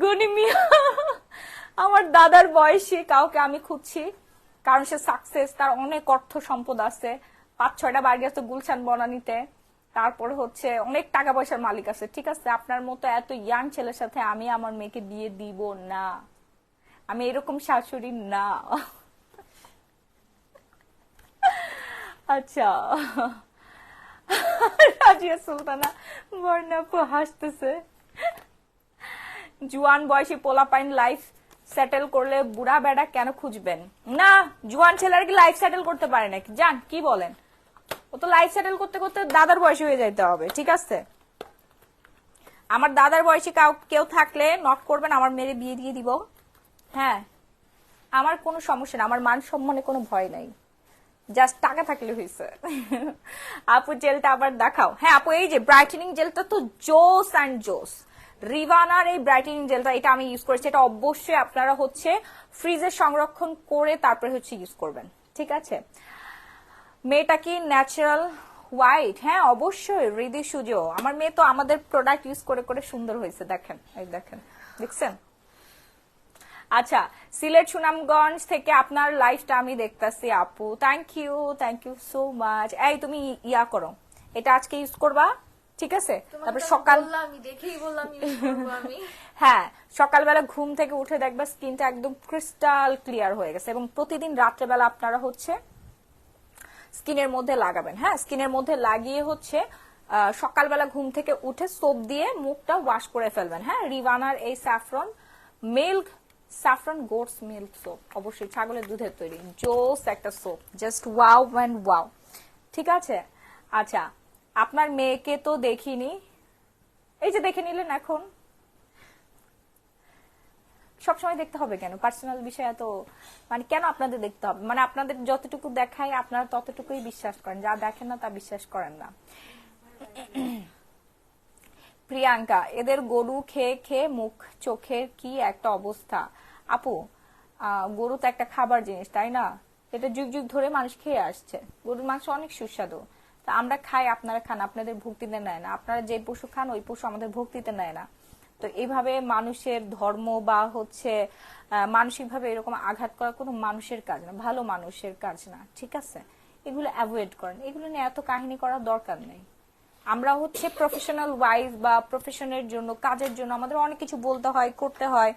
S1: গনি মিয়া, আমার দাদার বয়সী কাউকে আমি খুঁজছি, কারণ সে সাকসেস, তার অনেক অর্থ সম্পদ আছে, 5-6টা বাড়ি আছে গুলশান বনানীতে, তারপর হচ্ছে অনেক টাকা পয়সার মালিক আছে। ঠিক আছে, আপনার মতো এত ইয়াং ছেলের সাথে আমি আমার মেয়েকে বিয়ে দিব না, আমি এরকম শাশুড়ি না। আচ্ছা, রাজিয়া সুলতানা বর্ণাপু হাসতেছে। জুয়ান বয়সী পোলাপাইন লাইফ সেটেল করলে বুড়া বেড়া কেন খুঁজবেন? না, জুয়ান ছেলেরা কি লাইফ সেটেল করতে পারে নাকি? জান কি বলেন, ও তো লাইফ সেটেল করতে করতে দাদার বয়সী হয়ে যাইতে হবে। ঠিক আছে, আমার দাদার বয়সী কেউ থাকলে নক করবেন, আমার মেরে বিয়ে দিয়ে দিব। হ্যাঁ, আমার কোনো সমস্যা না, আমার মান সম্মানে কোনো ভয় নাই, জাস্ট টাকা থাকলে হয়েছে। আপু জেলটা আবার দেখাও। হ্যাঁ আপু, এই যে ব্রাইটেনিং জেলটা তো জোস অ্যান্ড জোস, রিভানার এই ব্রাইটেনিং জেলটা, এটা আমি ইউজ করেছি। এটা অবশ্যই আপনারা হচ্ছে ফ্রিজে সংরক্ষণ করে তারপরে হচ্ছে ইউজ করবেন। ঠিক আছে, মেয়েটা কি ন্যাচারাল হোয়াইট? হ্যাঁ অবশ্যই, হৃদি সুজো। আমার মেয়ে তো আমাদের প্রোডাক্ট ইউজ করে করে সুন্দর হয়েছে, দেখেন, এই দেখেন, দেখছেন? আচ্ছা, সিলেট সুনামগঞ্জ থেকে আপনার লাইফটা আমি দেখতেছি আপু, থ্যাংক ইউ সো মাচ। এই তুমি ইয়া করো, এটা আজকে ইউজ করবা, ঠিক আছে? তারপর সকাল,
S2: আমি দেখেই বললাম ইউজ করবো আমি।
S1: হ্যাঁ, সকালবেলা ঘুম থেকে উঠে দেখবা স্কিনটা একদম ক্রিস্টাল ক্লিয়ার হয়ে গেছে। এবং প্রতিদিন রাত্রেবেলা আপনারা হচ্ছে স্কিনের মধ্যে লাগাবেন। হ্যাঁ, স্কিনের মধ্যে লাগিয়ে হচ্ছে সকালবেলা ঘুম থেকে উঠে সোপ দিয়ে মুখটা ওয়াশ করে ফেলবেন। হ্যাঁ, রিভানার এই স্যাফরন গোটস মিল্ক সোপ, অবশ্যই ছাগলের দুধের তৈরি, জোস একটা soap, just wow and wow. ঠিক আছে, আচ্ছা আপনার মেয়েকে তো দেখিনি, এই যে দেখে নিলেন, এখন সবসময় দেখতে হবে কেন? পার্সোনাল বিষয় এত মানে কেন আপনাদের দেখতে হবে? মানে আপনাদের যতটুকু দেখায় আপনারা ততটুকুই বিশ্বাস করেন, যা দেখেন না তা বিশ্বাস করেন না। প্রিয়াঙ্কা, এদের গরু খেয়ে খেয়ে মুখ চোখের কি একটা অবস্থা। আপু, গরু তো একটা খাবার জিনিস, তাই না? এটা যুগ যুগ ধরে মানুষ খেয়ে আসছে, গরুর মাংস অনেক সুস্বাদু। তা আমরা খাই, আপনারা খান, আপনাদের ভক্তিতে নেয় না। আপনারা যে পশু খান ওই পশু আমাদের ভক্তিতে নেয় না। তো এইভাবে মানুষের ধর্ম বা হচ্ছে মানসিকভাবে এরকম আঘাত করা কোনো মানুষের কাজ না, ভালো মানুষের কাজ না। ঠিক আছে, এগুলো অ্যাভয়েড করেন, এগুলো নিয়ে এত কাহিনী করার দরকার নেই। আমরা হচ্ছে প্রফেশনাল ওয়াইজ বা প্রফেশনের জন্য, কাজের জন্য আমাদের অনেক কিছু বলতে হয়, করতে হয়,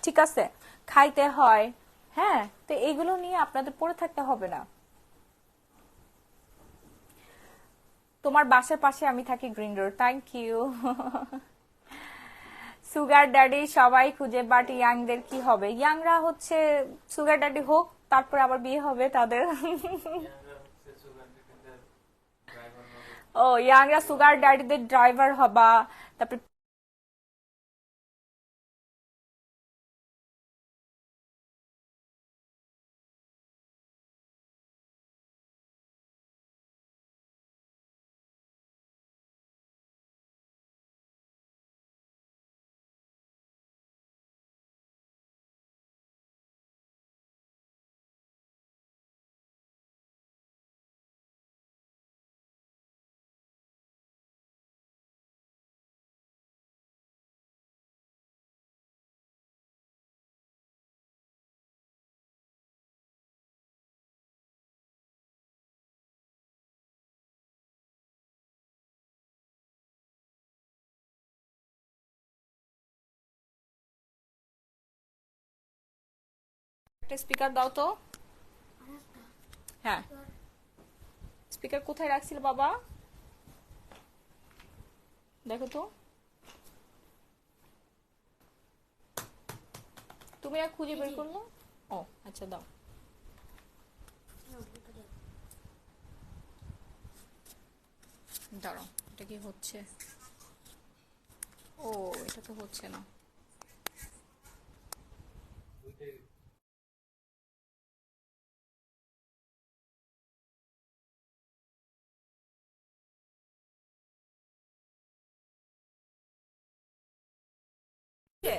S1: ঠিক আছে, খাইতে হয়। হ্যাঁ, তো এইগুলো নিয়ে আপনাদের পড়ে থাকতে হবে না। তোমার বাসার পাশে আমি থাকি, Green Road. Thank you. Sugar daddy সবাই খুঁজে, বাট ইয়াংদের কি হবে? ইয়াংরা হচ্ছে সুগার ড্যাডি হোক, তারপরে আবার বিয়ে হবে তাদের। ও, ইয়াংরা সুগার ড্যাডিদের ড্রাইভার হবা, তারপরে একটা স্পিকার দাও তো। হ্যাঁ, স্পিকার কোথায় রাখছিল বাবা? দেখো তো, তুমি আর খুঁজে বের করলো। ও আচ্ছা, দাও। দাঁড়াও, এটা কি হচ্ছে? ও, এটা তো হচ্ছে না। কে?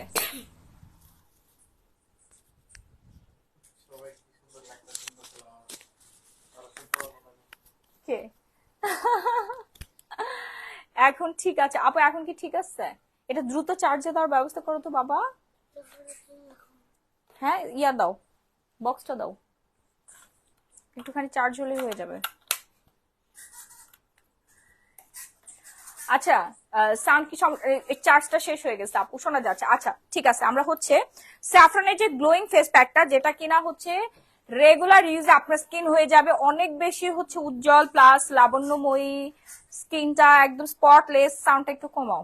S1: এখন ঠিক আছে আপু, এখন কি ঠিক আছে? এটা দ্রুত চার্জে দেওয়ার ব্যবস্থা করো তো বাবা। হ্যাঁ, ইয়া দাও, বক্সটা দাও, একটুখানি চার্জ হলেই হয়ে যাবে। আচ্ছা, সাউন্ড কি চার্জটা শেষ হয়ে গেছে আপু, শোনা যাচ্ছে? আচ্ছা ঠিক আছে, আমরা হচ্ছে স্যাফরনের যে গ্লোয়িং ফেস প্যাকটা, যেটা কিনা হচ্ছে রেগুলার ইউজে আপনার স্কিন হয়ে যাবে অনেক বেশি হচ্ছে উজ্জ্বল প্লাস লাবণ্যময়ী, স্কিনটা একদম স্পটলেস। সাউন্ডটা একটু কমাও,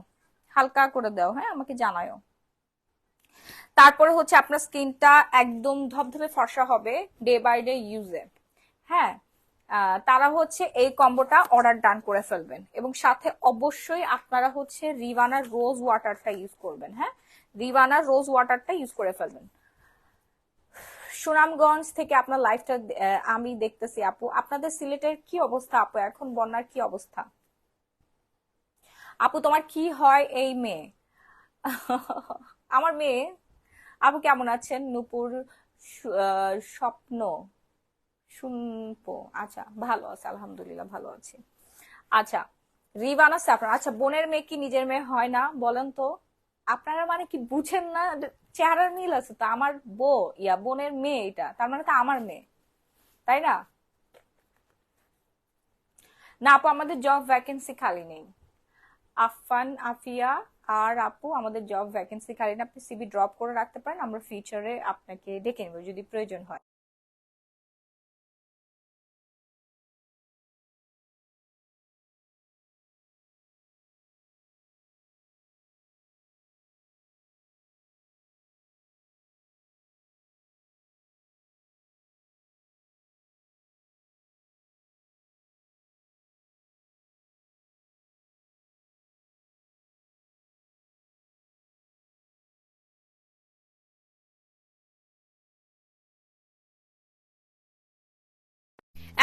S1: হালকা করে দাও, হ্যাঁ আমাকে জানাও। তারপরে হচ্ছে আপনার স্কিনটা একদম ধবধবে ফর্সা হবে ডে বাই ডে ইউজে। হ্যাঁ, তারা হচ্ছে এই কম্বোটা অর্ডার ডান করে ফেলবেন, এবং সাথে অবশ্যই আপনারা হচ্ছে রিভানার রোজ ওয়াটারটা ইউজ করবেন। হ্যাঁ, রিভানার রোজ ওয়াটারটা ইউজ করে ফেলবেন। সুনামগঞ্জ থেকে আপনার লাইফটা আমি দেখতেছি আপু। আপনাদের সিলেটের কি অবস্থা আপু, এখন বন্যার কি অবস্থা? আপু তোমার কি হয় এই মেয়ে? আমার মেয়ে। আপু কেমন আছেন? নূপুর স্বপ্ন শুনবো। আচ্ছা, ভালো আছে আলহামদুলিল্লাহ, ভালো আছি। আচ্ছা, রিভানা স্যাফরন, আচ্ছা বোনের মেয়ে কি নিজের মেয়ে হয় না বলেন তো? আপনারা মানে কি বুঝেন না? চেহারার মিল আছে তো, আমার বোনের মেয়ে, এটা তার মানে তো আমার মেয়ে, তাই না? না আপু, আমাদের জব ভ্যাকেন্সি খালি নেই। আফান, আফিয়া আর আপু, আমাদের জব ভ্যাকেন্সি খালি নেই। আপনি সিভি ড্রপ করে রাখতে পারেন, আমরা ফিউচারে আপনাকে ডেকে নেব যদি প্রয়োজন হয়।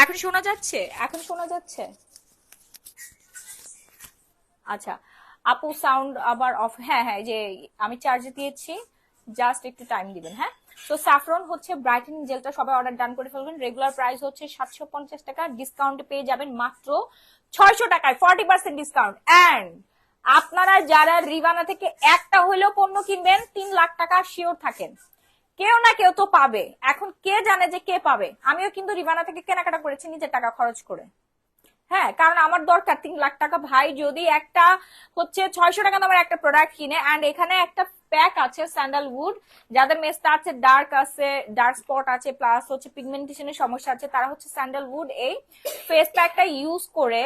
S1: এখন শোনা যাচ্ছে? এখন শোনা যাচ্ছে? আচ্ছা আপু, সাউন্ড আবার অফ। হ্যাঁ হ্যাঁ, যে আমি চার্জে দিয়েছি, জাস্ট একটু টাইম দিবেন। হ্যাঁ, তো স্যাফরন হচ্ছে ব্রাইটেনিং জেলটা সবাই অর্ডার ডান করে ফেলবেন। রেগুলার প্রাইস হচ্ছে 750 টাকা, ডিসকাউন্টে পেয়ে যাবেন মাত্র 600 টাকায়, 40% ডিসকাউন্ট। অ্যান্ড আপনারা যারা রিভানা থেকে একটা হলেও পণ্য কিনবেন, 3 লাখ টাকা শিওর থাকেন, কেউ না কেউ তো পাবে। এখন কে জানে যে কে পাবে? আমিও কিন্তু রিভানা থেকে কেনাকাটা করেছি নিজের টাকা খরচ করে। হ্যাঁ, কারণ আমার দরকার 3 লাখ টাকা। ভাই যদি একটা হচ্ছে 600 টাকা দামের একটা প্রোডাক্ট কিনে, অ্যান্ড এখানে একটা প্যাক আছে স্যান্ডালউড, যাদের মেস্তা আছে, ডার্ক স্পট আছে, প্লাস হচ্ছে পিগমেন্টেশনের সমস্যা আছে, তারা হচ্ছে স্যান্ডালউড এই ফেস প্যাকটা ইউজ করে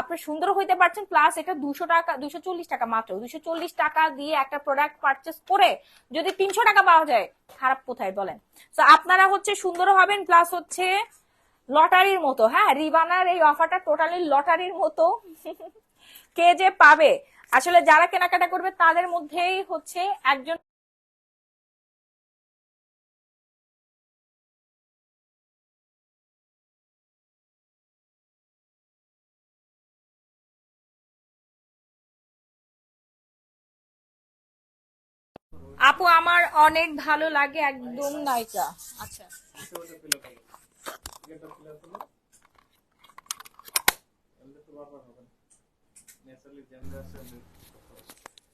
S1: আপনি সুন্দর হইতে পারছেন। প্লাস এটা 200 টাকা, 240 টাকা, মাত্র 240 টাকা দিয়ে একটা প্রোডাক্ট পারচেস করে যদি 300 টাকা পাওয়া যায়, খারাপ কোথায় বলেন? তো আপনারা হচ্ছে সুন্দর হবেন, প্লাস হচ্ছে লটারির মতো। হ্যাঁ, রিবানার এই অফারটা টোটালি লটারির মতো। কে যে পাবে, আসলে যারা কেনাকাটা করবে তাদের মধ্যেই হচ্ছে একজন। আপু আমার অনেক ভালো লাগে, একদম নায়িকা। আচ্ছা,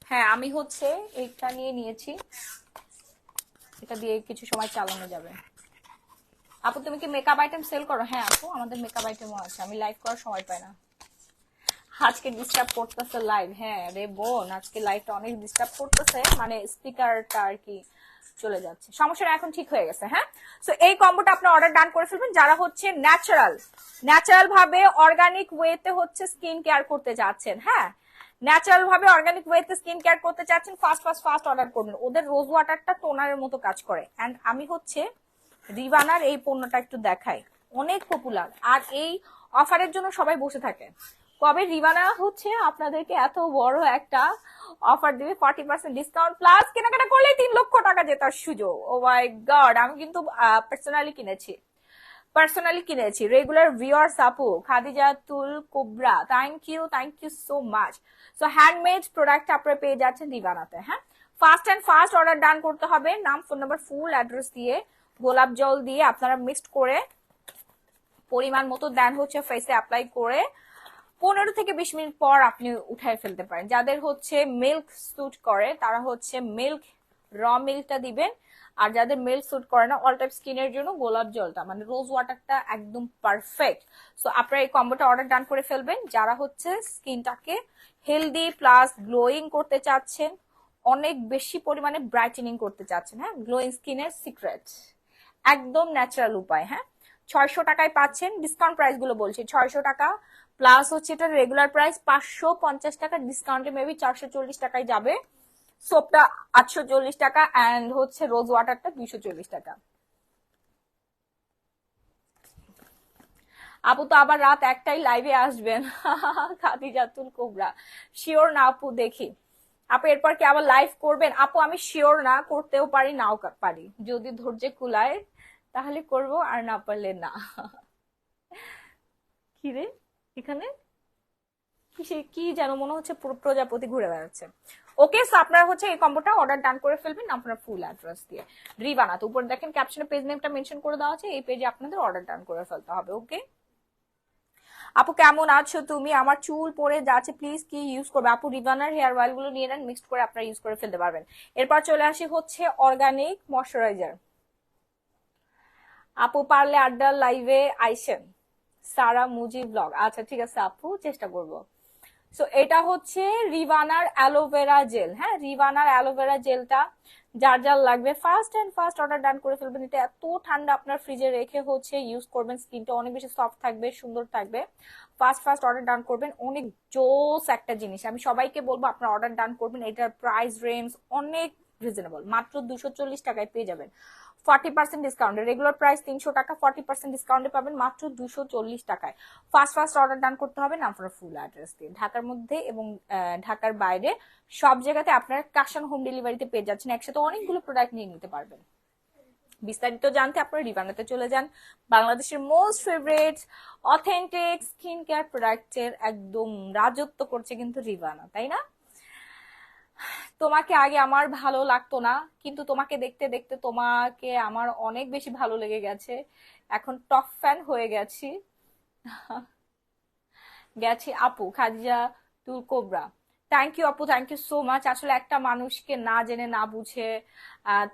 S1: হ্যাঁ আমি হচ্ছে এইটা নিয়ে নিয়েছি, এটা দিয়ে কিছু সময় চালানো যাবে। আপু তুমি কি মেকআপ আইটেম সেল করো? হ্যাঁ আপু, আমাদের মেকআপ আইটেমও আছে, আমি লাইভ করার সময় পাই না। আজকে ডিস্টার্ব করতেছে লাইভ। হ্যাঁ রে বোন, আজকে লাইভটা অনেক ডিস্টার্ব করতেছে, মানে স্পিকারটা আর কি চলে যাচ্ছে। সমস্যাটা এখন ঠিক হয়ে গেছে। হ্যাঁ, সো এই কম্বোটা আপনি অর্ডার ডান করে ফেলবেন যারা হচ্ছে ন্যাচারাল ভাবে অর্গানিক ওয়েতে হচ্ছে স্কিন কেয়ার করতে যাচ্ছেন। হ্যাঁ, ন্যাচারাল ভাবে অর্গানিক ওয়েতে স্কিন কেয়ার করতে চাচ্ছেন, ফাস্ট অর্ডার করবেন। ওদের রোজ ওয়াটারটা টোনারের মতো কাজ করে। এন্ড আমি হচ্ছে রিভানার এই পণ্যটা একটু দেখাই, অনেক পপুলার, আর এই অফারের জন্য সবাই বসে থাকে। কবে রিবানা হচ্ছে আপনাদেরকে এত বড় একটা অফার দিবে 40% ডিসকাউন্ট প্লাস কেনাকাটা করলে 3 লক্ষ টাকা জেতার সুযোগ। ও মাই গড, আমি কিন্তু পার্সোনালি কিনেছি রেগুলার ভিউয়ার্স আপু Khadijatul Kubra, thank you so much. So handmade product আপনারা পেয়ে যাচ্ছেন রিবানাতে। হ্যাঁ, ফাস্ট অর্ডার ডান করতে হবে, নাম ফোন নাম্বার ফুল অ্যাড্রেস দিয়ে গোলাপ জল দিয়ে আপনারা মিক্সড করে পরিমাণ মতো দেন হচ্ছে ফেসে অ্যাপ্লাই করে 15 থেকে 20 মিনিট পর আপনি উঠায় ফেলতে পারেন। যাদের হচ্ছে মিল্ক স্যুট করে তারা হচ্ছে মিল্কটা দিবেন, আর যাদের মিল্ক স্যুট করে না অল টাইপ স্কিনের জন্য গোলাপ জলটা মানে রোজ ওয়াটারটা একদম পারফেক্ট। সো আপনারা এই কম্বোটা অর্ডার ডান করে ফেলবেন যারা হচ্ছে স্কিনটাকে হেলদি প্লাস গ্লোয়িং করতে চাচ্ছেন, অনেক বেশি পরিমাণে ব্রাইটেনিং করতে চাচ্ছেন। হ্যাঁ, গ্লোয়িং স্কিনের সিক্রেট একদম ন্যাচারাল উপায়। হ্যাঁ, 600 টাকায় পাচ্ছেন, ডিসকাউন্ট প্রাইস গুলো বলছি 600 টাকা প্লাস হচ্ছে এটা রেগুলার প্রাইস 550 টাকা, ডিসকাউন্টে মেবি 440 টাকায় যাবে। সোপটা 840 টাকা অ্যান্ড হচ্ছে রোজ ওয়াটারটা 240 টাকা। আপু তো আবার রাত 1টায় লাইভে আসবেন খাদিজাতুল কুবরা, শিওর না আপু? দেখি আপু এরপর কি আবার লাইভ করবেন? আপু আমি শিওর না, করতেও পারি নাও পারি, যদি ধৈর্য কুলায় তাহলে করব, আর না পারলে না। কি রে এখানে কি যেন মনে হচ্ছে প্রজাপতি ঘুরে বেড়াচ্ছে। ওকে, সো আপনারা হচ্ছে এই কম্বোটা অর্ডার ডান করে ফেলবেন আপনার ফুল অ্যাড্রেস দিয়ে রিবানা। তো উপর দেখেন ক্যাপশনে পেজ নেমটা মেনশন করে দেওয়া আছে, এই পেজে আপনাদের অর্ডার ডান করে ফেলতে হবে। ওকে আপু কেমন আছো তুমি? আমার চুল পড়ে যাচ্ছে, প্লিজ কি ইউজ করবে? আপু রিভানার হেয়ার অয়েল গুলো নিয়ে নেন, মিক্সড করে আপনারা ইউজ করে ফেলতে পারবেন। এরপর চলে আসি হচ্ছে অর্গানিক ময়শ্চারাইজার। আপু পারলে আড্ডা লাইভে আইসেন, সারা মুজি ব্লগ। আচ্ছা ঠিক আছে আপু, চেষ্টা করব। সো এটা হচ্ছে রিভানার অ্যালোভেরা জেল। হ্যাঁ, রিভানার অ্যালোভেরা জেলটা যার যার লাগবে ফার্স্ট অর্ডার ডান করে ফেলবেন। এটা এত ঠান্ডা, আপনার ফ্রিজে রেখে হচ্ছে ইউজ করবেন, স্কিনটা অনেক বেশি সফট থাকবে, সুন্দর থাকবে। ফার্স্ট অর্ডার ডান করবেন, অনেক জোস একটা জিনিস। আমি সবাইকে বলবো আপনার অর্ডার ডান করবেন, এটার প্রাইস রেঞ্জ অনেক রিজনেবল, মাত্র 240 টাকায় পেয়ে যাবেন 40% ডিসকাউন্টে। রেগুলার প্রাইস 300 টাকা, 40% ডিসকাউন্টে পাবেন মাত্র 240 টাকায়। ফার্স্ট অর্ডার ডান করতে হবে না আপনার ফুল অ্যাড্রেস দিয়ে। ঢাকার মধ্যে এবং ঢাকার বাইরে সব জায়গাতে আপনার ক্যাশ অন হোম ডেলিভারিতে পেয়ে যাচ্ছেন, একসাথে অনেকগুলো প্রোডাক্ট নিয়ে নিতে পারবেন। বিস্তারিত জানতে আপনারা রিভানাতে চলে যান, বাংলাদেশের most favourite authentic skin care প্রোডাক্টের একদম রাজত্ব করছে কিন্তু রিভানা, তাই না? তোমাকে আগে আমার ভালো লাগতো না, কিন্তু তোমাকে দেখতে দেখতে তোমাকে আমার অনেক বেশি ভালো লেগে গেছে, এখন টপ ফ্যান হয়ে গেছি। আপু খাদিজা তুল কোবরা, থ্যাংক ইউ আপু, থ্যাংক ইউ সো মাচ। আসলে একটা মানুষকে না জেনে না বুঝে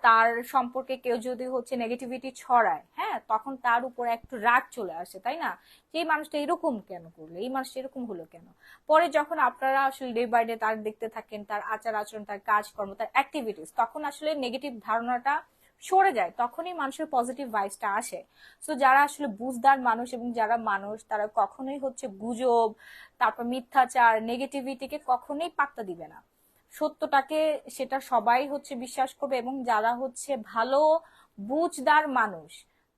S1: তার সম্পর্কে কেউ যদি হচ্ছে নেগেটিভিটি ছড়ায়, হ্যাঁ, তখন তার উপরে একটু রাগ চলে আসে, তাই না? যে এই মানুষটা এরকম কেন করলো, এই মানুষটা এরকম হলো কেন। পরে যখন আপনারা আসলে ডে বাই ডে তার দেখতে থাকেন, তার আচার আচরণ, তার কাজকর্ম, তার অ্যাক্টিভিটিস, তখন আসলে নেগেটিভ ধারণাটা সরে যায়, তখনই মানুষের পজিটিভ ভাইবসটা আসে। সো যারা আসলে বুঝদার মানুষ এবং যারা মানুষ, তারা কখনোই হচ্ছে গুজব, তারপর মিথ্যাচার, নেগেটিভিটিকে কখনোই পাত্তা দিবে না। সত্যটাকে সেটা সবাই হচ্ছে বিশ্বাস করবে, এবং যারা হচ্ছে ভালো বুঝদার মানুষ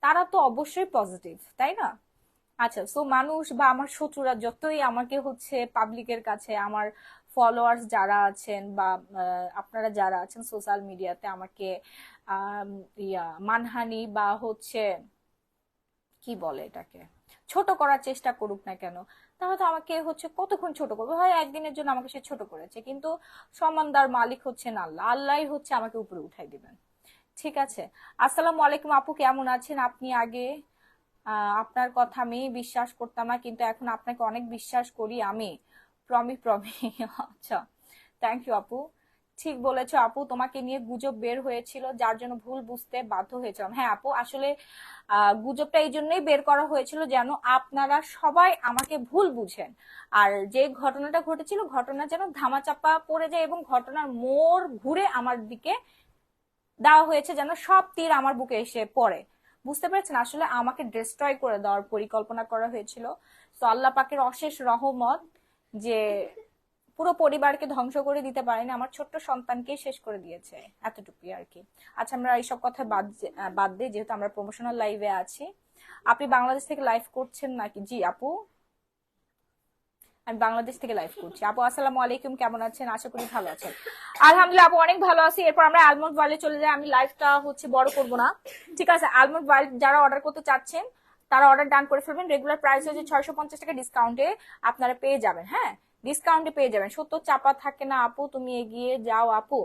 S1: তারা তো অবশ্যই পজিটিভ, তাই না? আচ্ছা, সো মানুষ বা আমার শত্রুরা যতই আমাকে হচ্ছে পাবলিকের কাছে, আমার ফলোয়ার্স যারা আছেন বা আপনারা যারা আছেন সোশ্যাল মিডিয়াতে আমাকে মানহানি বা হচ্ছে কি বলে এটাকে ছোট করার চেষ্টা করুক না কেন, তাহলে তো আমাকে হচ্ছে কতক্ষণ ছোট করবে? হয় একদিনের জন্য আমাকে সে ছোট করেছে, কিন্তু সম্মানদার মালিক হচ্ছেন আল্লাহ, আল্লাহই হচ্ছে আমাকে উপরে উঠাই দিবেন। ঠিক আছে, আসসালামু আলাইকুম আপু, কেমন আছেন আপনি? আগে আপনার কথা আমি বিশ্বাস করতাম না, কিন্তু এখন আপনাকে অনেক বিশ্বাস করি আমি, প্রমি। আচ্ছা, থ্যাংক ইউ আপু। ঠিক বলেছো আপু, তোমাকে নিয়ে গুজব বের হয়েছিল যার জন্য ভুল বুঝতে বাধ্য হয়েছিলাম। হ্যাঁ আপু, আসলে গুজবটা এই জন্যই বের করা হয়েছিল যেন আপনারা সবাই আমাকে ভুল বুঝেন, আর যে ঘটনাটা ঘটেছিল ঘটনা যেন ধামাচাপা পড়ে যায় এবং ঘটনার মোড় ঘুরে আমার দিকে দেওয়া হয়েছে, যেন সব তীর আমার বুকে এসে পড়ে। বুঝতে পেরেছেন? আসলে আমাকে ডিস্ট্রয় করে দেওয়ার পরিকল্পনা করা হয়েছিল। তো আল্লাহ পাকের অশেষ রহমত যে পুরো পরিবারকে ধ্বংস করে দিতে পারেনি, আমার ছোট্ট সন্তানকে শেষ করে দিয়েছে, এতটুকুই আর কি। আচ্ছা, আমরা এইসব কথা বাদ দিই, যেহেতু আমরা প্রমোশনাল লাইভে আছি। আপনি বাংলাদেশ থেকে লাইভ করছেন নাকি? জি আপু, আমি বাংলাদেশ থেকে লাইভ করছি। আপু আসসালামু আলাইকুম, কেমন আছেন? আশা করি ভালো আছেন। আলহামদুলিল্লাহ আপু অনেক ভালো আছি। এরপর আমরা আলমন্ড ওয়ালে চলে যাই। আমি লাইভটা হচ্ছে বড় করব না, ঠিক আছে? আলমন্ড ওয়াল যারা অর্ডার করতে চাচ্ছেন তারা অর্ডার ডান করে ফেলবেন। রেগুলার প্রাইস হচ্ছে 650 টাকা, ডিসকাউন্টে আপনারা পেয়ে যাবেন। হ্যাঁ, ডিসকাউন্টে পেয়ে যাবেন। সত্য চাপা থাকে না আপু, তুমি এগিয়ে যাও আপু।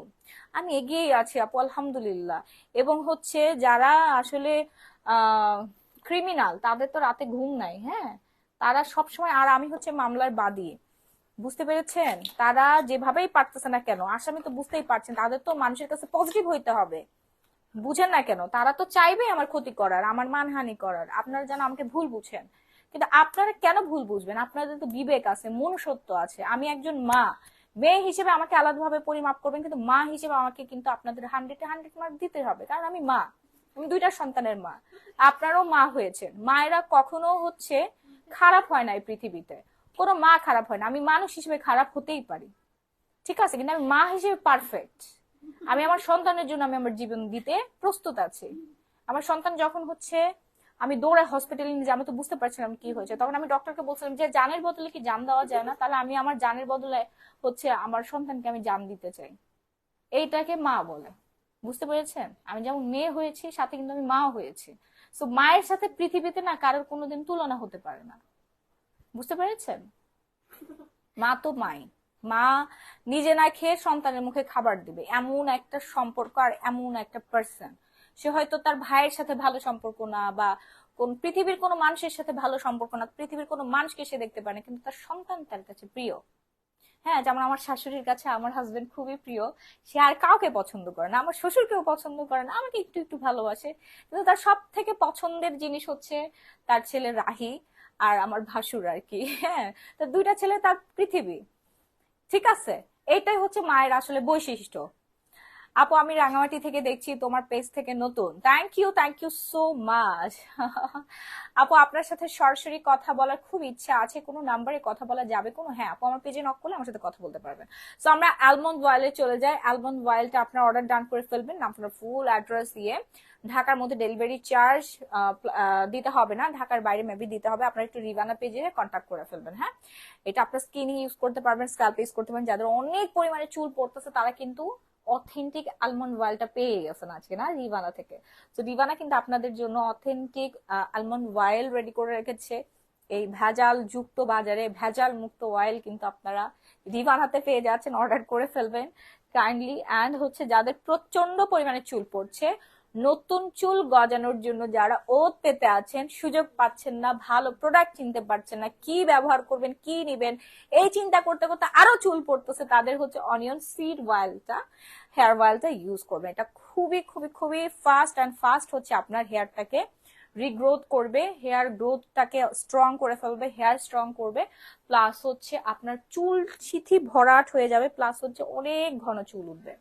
S1: আমি এগিয়েই আছি আপু আলহামদুলিল্লাহ। এবং হচ্ছে যারা আসলে ক্রিমিনাল তাদের তো রাতে ঘুম নাই। হ্যাঁ, তারা সবসময়, আর আমি হচ্ছে মামলার বাদী, বুঝতে পেরেছেন? তারা যেভাবেই পারতেছে না কেন, আসামি তো বুঝতেই পারছেন, তাদের তো মানুষের কাছে পজিটিভ হইতে হবে। বুঝেন না কেন? তারা তো চাইবে আমার ক্ষতি করার, আমার মানহানি করার। আপনারা যেন আমাকে ভুল বুঝেন, কিন্তু আপনারা কেন ভুল বুঝবেন? আপনাদের তো বিবেক আছে, মনুষ্যত্ব আছে। আমি একজন মা, মেয়ে হিসেবে আমাকে আলাদাভাবে পরিমাপ করবেন, কিন্তু মা হিসেবে আমাকে কিন্তু আপনাদের 100-100 মার্ক দিতে হবে, কারণ আমি মা। আমি 2টা সন্তানের মা। আপনারাও মা হয়েছেন। মায়েরা কখনো হচ্ছে খারাপ হয় না এই পৃথিবীতে। কোনো মা খারাপ হয় না। আমি মানুষ হিসেবে খারাপ হতেই পারি, ঠিক আছে, কিন্তু আমি মা হিসেবে পারফেক্ট। আমি আমার সন্তানের জন্য আমি আমার জীবন দিতে প্রস্তুত আছি। আমার সন্তান যখন হচ্ছে, আমি দৌড়ে হসপিটালে নিয়ে, আমি তো বুঝতে পারছিলাম কি হয়েছে, তখন আমি ডক্টরকে বলছিলাম যে জানের বদলে কি জান দেওয়া যায় না? তাহলে আমি আমার জানের বদলে হচ্ছে আমার সন্তানকে আমি জান দিতে চাই। এইটাকে মা বলে। বুঝতে পেরেছেন? আমি যেমন মেয়ে হয়েছি, সাথে কিন্তু আমি মাও হয়েছি। তো মায়ের সাথে পৃথিবীতে না কারোর কোনোদিন তুলনা হতে পারে না। বুঝতে পেরেছেন? মা তো মাই। মা নিজে না খেয়ে সন্তানের মুখে খাবার দিবে, এমন একটা সম্পর্ক আর এমন একটা পার্সন। সে হয়তো তার ভাইয়ের সাথে ভালো সম্পর্ক না, বা কোন পৃথিবীর কোনো মানুষের সাথে ভালো সম্পর্ক না, পৃথিবীর কোনো মানুষকে সে দেখতে পারে না, কিন্তু তার সন্তান তার কাছে প্রিয়। হ্যাঁ, যেমন আমার শাশুড়ির কাছে আমার হাজবেন্ড খুবই প্রিয়। সে আর কাউকে পছন্দ করে না, আমার শ্বশুরকেও পছন্দ করে না, আমাকে একটু একটু ভালোবাসে, কিন্তু তার সব থেকে পছন্দের জিনিস হচ্ছে তার ছেলে রাহি আর আমার ভাসুর আর কি। হ্যাঁ, তো 2টা ছেলে তার পৃথিবী, ঠিক আছে? এইটাই হচ্ছে মায়ের আসলে বৈশিষ্ট্য। আপু আমি রাঙামাটি থেকে দেখছি, তোমার পেজ থেকে নতুন। Thank you so much. আপু আপনার সাথে সরাসরি কথা বলার খুব ইচ্ছা আছে, কোনো নাম্বারে কথা বলা যাবে কোনো? হ্যাঁ আপু, আমার পেজে নক করলে আমার সাথে কথা বলতে পারবেন। তো আমরা আলমন্ড ওয়াইলে চলে যাই। আলমন্ড ওয়াইলটা আপনার অর্ডার ডান করে ফেলবেন, আপনার ফুল অ্যাড্রেস দিয়ে। ঢাকার মধ্যে ডেলিভারি চার্জ দিতে হবে না, ঢাকার বাইরে মেবি দিতে হবে। আপনার একটু রিভানা পেজে কন্ট্যাক্ট করে ফেলবেন। হ্যাঁ, এটা আপনার স্কিনে ইউজ করতে পারবেন, স্ক্যাল্পে ইউজ করতে পারবেন। যাদের অনেক পরিমাণে চুল পড়তেছে তারা কিন্তু অথেন্টিক আলমন্ড অয়েলটা পেয়ে গেছেন আজকে না রিভানা থেকে। তো রিভানা কিন্তু আপনাদের জন্য অথেন্টিক আলমন্ড অয়েল রেডি করে রেখেছে। এই ভেজাল যুক্ত বাজারে ভেজাল মুক্ত অয়েল কিন্তু আপনারা রিভানাতে পেয়ে যাচ্ছেন। অর্ডার করে ফেলবেন কাইন্ডলি। অ্যান্ড হচ্ছে যাদের প্রচন্ড পরিমাণে চুল পড়ছে, নতুন চুল গজানোর জন্য যারা ওত পেতে আছেন, সুযোগ পাচ্ছেন না, ভালো প্রোডাক্ট চিনতে পারছেন না, কি ব্যবহার করবেন, কি নিবেন, এই চিন্তা করতে করতে আরো চুল পড়তেছে, তাদের হচ্ছে অনিয়ন সিড অয়েলটা, হেয়ার অয়েলটা ইউজ করবেন। এটা খুবই খুবই খুবই ফাস্ট হচ্ছে আপনার হেয়ারটাকে রিগ্রোথ করবে, হেয়ার গ্রোথটাকে স্ট্রং করে ফেলবে, হেয়ার স্ট্রং করবে। প্লাস হচ্ছে আপনার চুল সিথি ভরাট হয়ে যাবে, প্লাস হচ্ছে অনেক ঘন চুল উঠবে।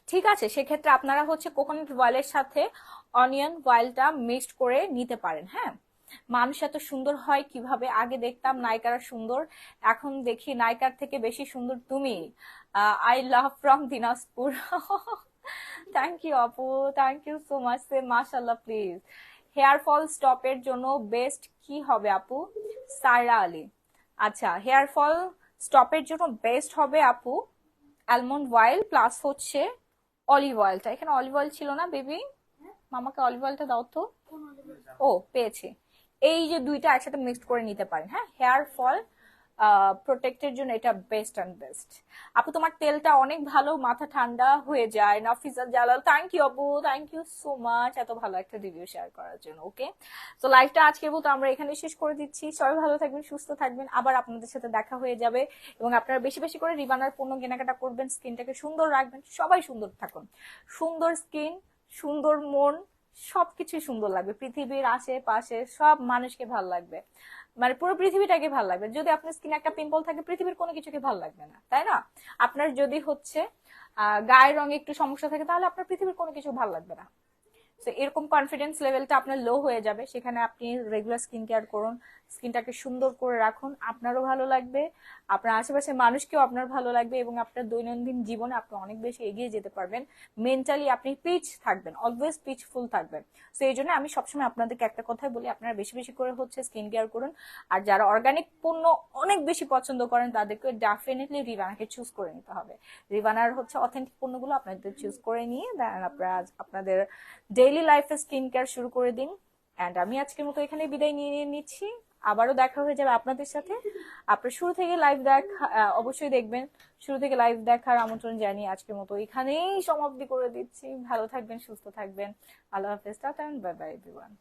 S1: ঠিক আছে, সেক্ষেত্রে আপনারা হচ্ছে কোকোনাট অয়েলের সাথে অনিয়ন অয়েলটা মিক্সড করে নিতে পারেন। হ্যাঁ, মানুষ এত সুন্দর হয় কিভাবে? আগে দেখতাম নায়িকারা সুন্দর, এখন দেখি নায়িকার থেকে বেশি সুন্দর তুমি। I love from Dinajpur. Thank you আপু, থ্যাংক ইউ সো মাচ। সে মাশাল্লাহ প্লিজ। হেয়ার ফল স্টপের জন্য বেস্ট কি হবে আপু? সায়রা আলী। আচ্ছা, হেয়ার ফল স্টপের জন্য বেস্ট হবে আপু অ্যালমন্ড অয়েল প্লাস হচ্ছে অলিভ অয়েলটা। এখানে অলিভ অয়েল ছিল না বেবি? মামাকে অলিভ অয়েলটা দাও তো। ও পেয়েছি। এই যে 2টা একসাথে মিক্সড করে নিতে পারেন। হ্যাঁ, হেয়ার ফল প্রোটেক্টের জন্য এটা বেস্ট অ্যান্ড বেস্ট। আপু তোমার তেলটা অনেক ভালো, মাথা ঠান্ডা হয়ে যায়। নাফিজা জালাল, থ্যাংক ইউ আপু, থ্যাংক ইউ সো মাচ এত ভালো একটা রিভিউ শেয়ার করার জন্য। ওকে, তো লাইভটা আজকের মতো আমরা এখানে শেষ করে দিচ্ছি। সবাই ভালো থাকবেন, সুস্থ থাকবেন, আবার আপনাদের সাথে দেখা হয়ে যাবে। এবং আপনারা বেশি বেশি করে রিবানার পণ্য কেনাকাটা করবেন, স্কিনটাকে সুন্দর রাখবেন। সবাই সুন্দর থাকুন, সুন্দর স্কিন, সুন্দর মন, সবকিছুই সুন্দর লাগবে। পৃথিবীর আশেপাশে সব মানুষকে ভালো লাগবে, মানে পুরো পৃথিবীটাকে ভালো লাগবে। যদি আপনার স্কিনে একটা পিম্পল থাকে, পৃথিবীর কোনো কিছুকে ভালো লাগবে না, তাই না? আপনার যদি হচ্ছে গায়ের রঙে একটু সমস্যা থাকে, তাহলে আপনার পৃথিবীর কোনো কিছু ভালো লাগবে না। তো এরকম কনফিডেন্স লেভেলটা আপনার লো হয়ে যাবে। সেখানে আপনি রেগুলার স্কিন কেয়ার করুন, স্কিনটাকে সুন্দর করে রাখুন, আপনারও ভালো লাগবে, আপনার আশেপাশের মানুষকেও আপনার ভালো লাগবে, এবং আপনার দৈনন্দিন জীবনে আপনি অনেক বেশি এগিয়ে যেতে পারবেন। মেন্টালি আপনি পিচ থাকবেন, অলওয়েজ পিচফুল থাকবেন। তো এই জন্য আমি সবসময় আপনাদেরকে একটা কথাই বলি, আপনারা বেশি বেশি করে হচ্ছে স্কিন কেয়ার করুন। আর যারা অর্গানিক পণ্য অনেক বেশি পছন্দ করেন তাদেরকে ডেফিনেটলি রিভানাকে চুজ করে নিতে হবে। রিভানার হচ্ছে অথেন্টিক পণ্যগুলো আপনাদের চুজ করে নিয়ে দেন আপনারা আপনাদের ডেইলি লাইফে স্কিন কেয়ার শুরু করে দিন। অ্যান্ড আমি আজকের মতো এখানে বিদায় নিয়ে নিচ্ছি। আবারও দেখা হয়ে যাবে আপনাদের সাথে। আপনার শুরু থেকে লাইভ দেখা অবশ্যই দেখবেন। শুরু থেকে লাইভ দেখার আমন্ত্রণ জানিয়ে আজকের মতো এখানেই সমাপ্তি করে দিচ্ছি। ভালো থাকবেন, সুস্থ থাকবেন। আল্লাহ হাফেজ, টাটা, বাই বাই এভরিওয়ান।